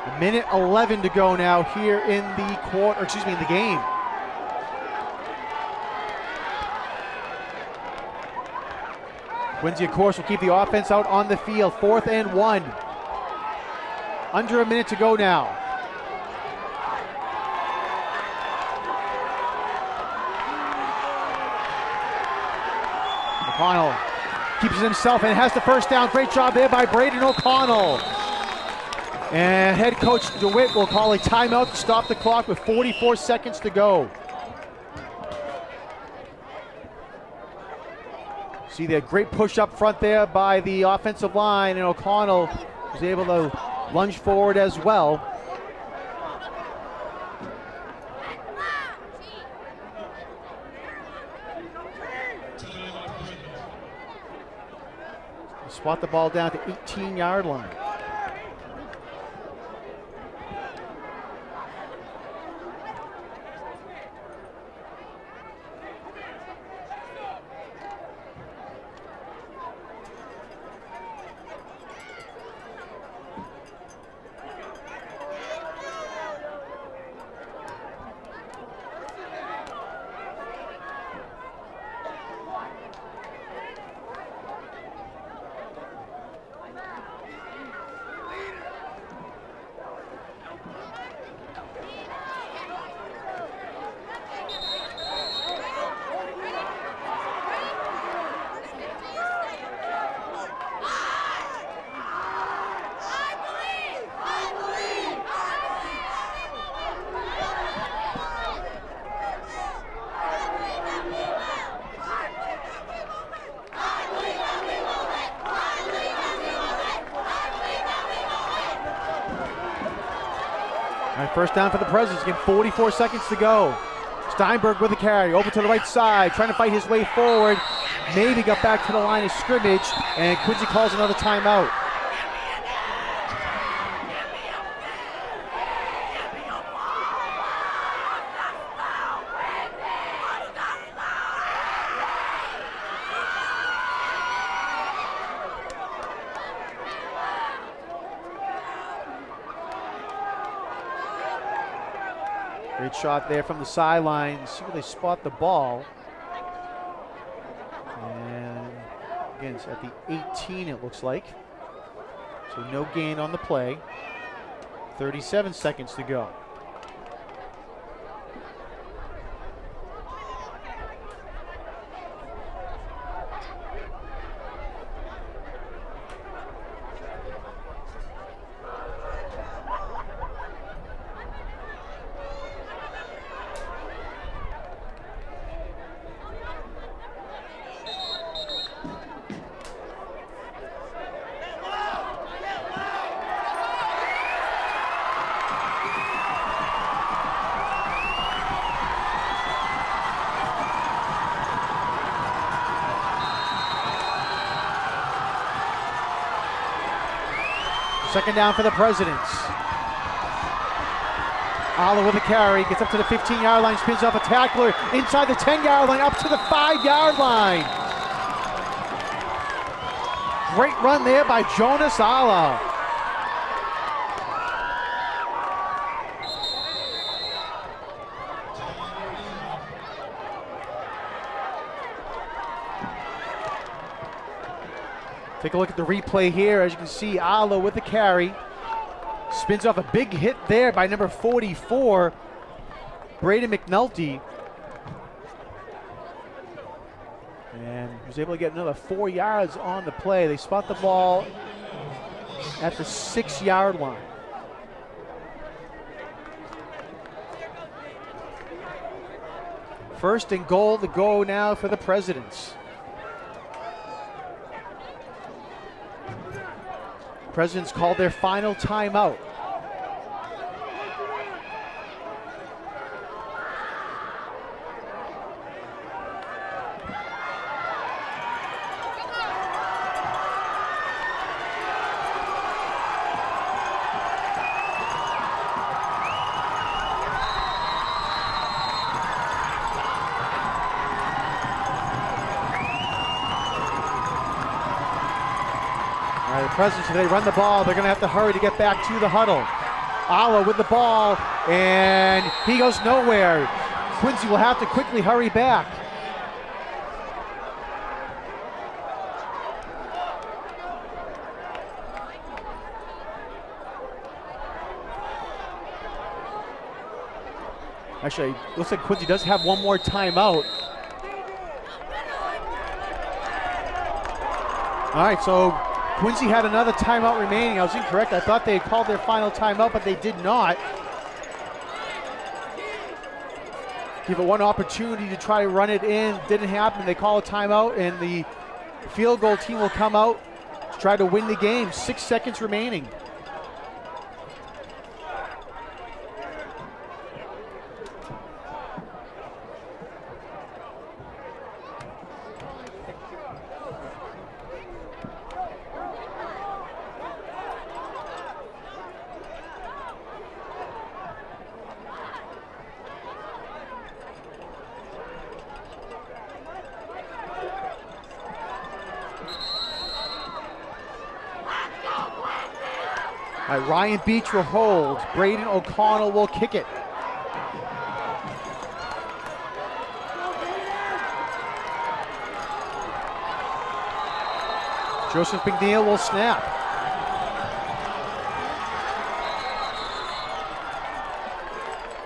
A minute 11 to go now here in the game. Quincy, of course, will keep the offense out on the field. 4th and 1. Under a minute to go now. O'Connell keeps it himself and has the first down. Great job there by Braden O'Connell. And head coach DeWitt will call a timeout to stop the clock with 44 seconds to go. See that great push up front there by the offensive line, and O'Connell was able to lunge forward as well. Spot the ball down to 18-yard line. All right, first down for the Presidents. Again, 44 seconds to go. Steinberg with the carry, over to the right side, trying to fight his way forward. Maybe got back to the line of scrimmage, and Quincy calls another timeout. Great shot there from the sideline. See where they spot the ball. And again, it's at the 18, it looks like. So no gain on the play. 37 seconds to go. Second down for the Presidents. Alla with a carry, gets up to the 15-yard line, spins off a tackler inside the 10-yard line, up to the 5-yard line. Great run there by Jonas Alla. Take a look at the replay here. As you can see, Alla with the carry. Spins off a big hit there by number 44, Braden McNulty. And was able to get another 4 yards on the play. They spot the ball at the 6-yard line. First and goal to go now for the Presidents. Presidents called their final timeout. The Presidents, if they run the ball, they're going to have to hurry to get back to the huddle. Ala with the ball, and he goes nowhere. Quincy will have to quickly hurry back. Actually, looks like Quincy does have one more timeout. All right, so Quincy had another timeout remaining. I was incorrect. I thought they had called their final timeout, but they did not. Give it one opportunity to try to run it in. Didn't happen. They call a timeout, and the field goal team will come out to try to win the game. 6 seconds remaining. Ryan Beach will hold. Braden O'Connell will kick it. Joseph McNeil will snap.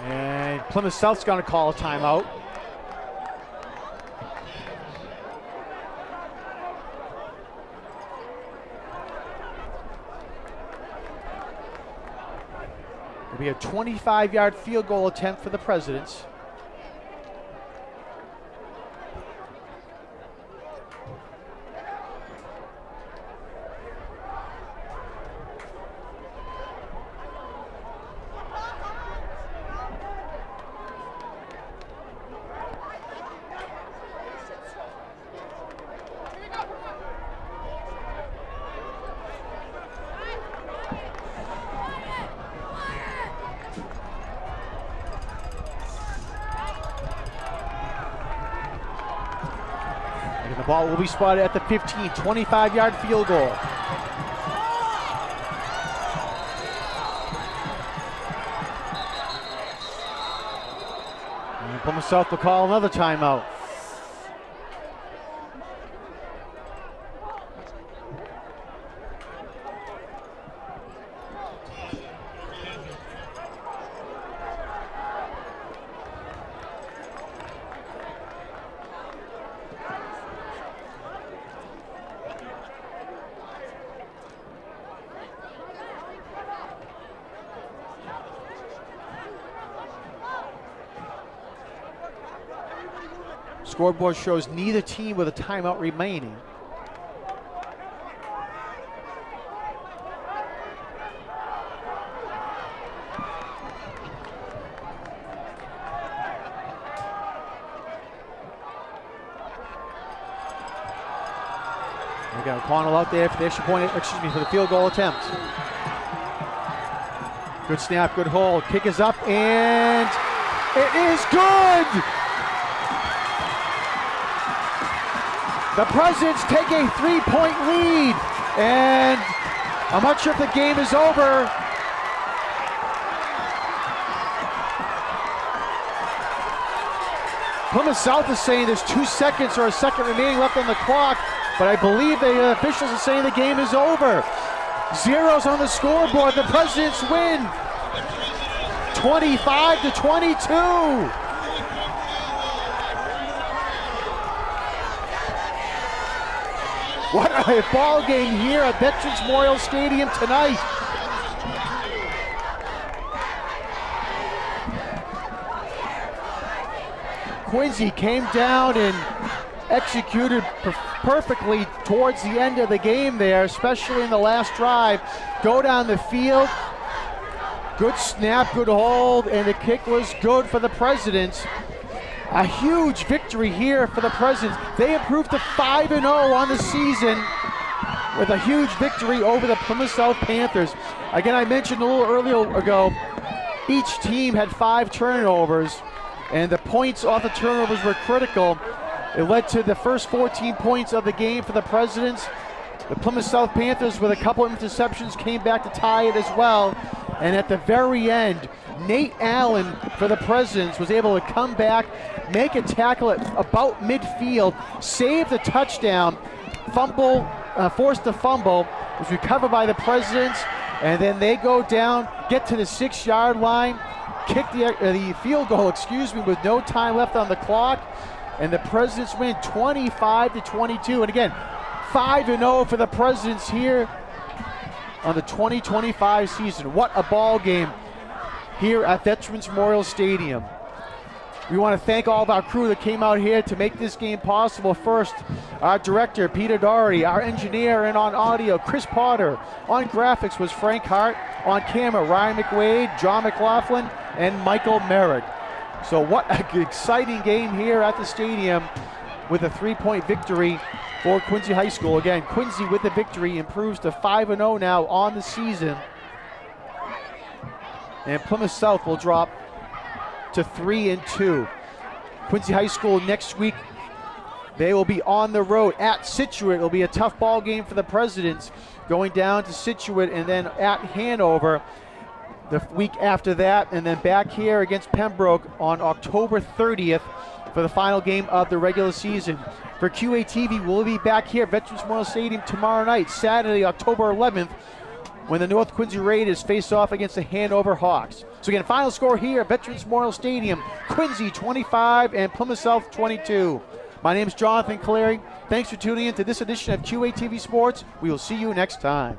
And Plymouth South's going to call a timeout. It'll be a 25-yard field goal attempt for the Presidents. The ball will be spotted at the 15, 25-yard field goal. And Plymouth South will call another timeout. Scoreboard shows neither team with a timeout remaining. We got O'Connell out there for the extra point, for the field goal attempt. Good snap, good hold. Kick is up, and it is good! The Presidents take a 3-point lead, and I'm not sure if the game is over. Plymouth South is saying there's 2 seconds or a second remaining left on the clock, but I believe the officials are saying the game is over. Zeros on the scoreboard. The Presidents win 25-22. What a ball game here at Veterans Memorial Stadium tonight. Quincy came down and executed perfectly towards the end of the game there, especially in the last drive. Go down the field, good snap, good hold, and the kick was good for the Presidents. A huge victory here for the Presidents. They improved to 5-0 on the season with a huge victory over the Plymouth South Panthers. Again, I mentioned a little earlier ago, each team had 5 turnovers, and the points off the turnovers were critical. It led to the first 14 points of the game for the Presidents. The Plymouth South Panthers, with a couple of interceptions, came back to tie it as well. And at the very end, Nate Allen for the Presidents was able to come back, make a tackle at about midfield, save the touchdown, forced the fumble, was recovered by the Presidents, and then they go down, get to the 6-yard line, kick the field goal, with no time left on the clock, and the Presidents win 25-22. And again, 5-0 for the Presidents here on the 2025 season. What a ball game here at Veterans Memorial Stadium. We want to thank all of our crew that came out here to make this game possible. First, our director, Peter Doherty, our engineer and on audio, Chris Potter. On graphics was Frank Hart. On camera, Ryan McWade, John McLaughlin, and Michael Merrick. So what an exciting game here at the stadium with a 3-point victory for Quincy High School. Again, Quincy with the victory improves to 5-0 now on the season. And Plymouth South will drop to 3-2. Quincy High School next week, they will be on the road at Scituate. It'll be a tough ball game for the Presidents, going down to Scituate and then at Hanover the week after that, and then back here against Pembroke on October 30th for the final game of the regular season. For QATV, we'll be back here at Veterans Memorial Stadium tomorrow night, Saturday, October 11th, when the North Quincy Raiders face off against the Hanover Hawks. So again, final score here at Veterans Memorial Stadium, Quincy 25 and Plymouth South 22. My name is Jonathan Caleri. Thanks for tuning in to this edition of QATV Sports. We will see you next time.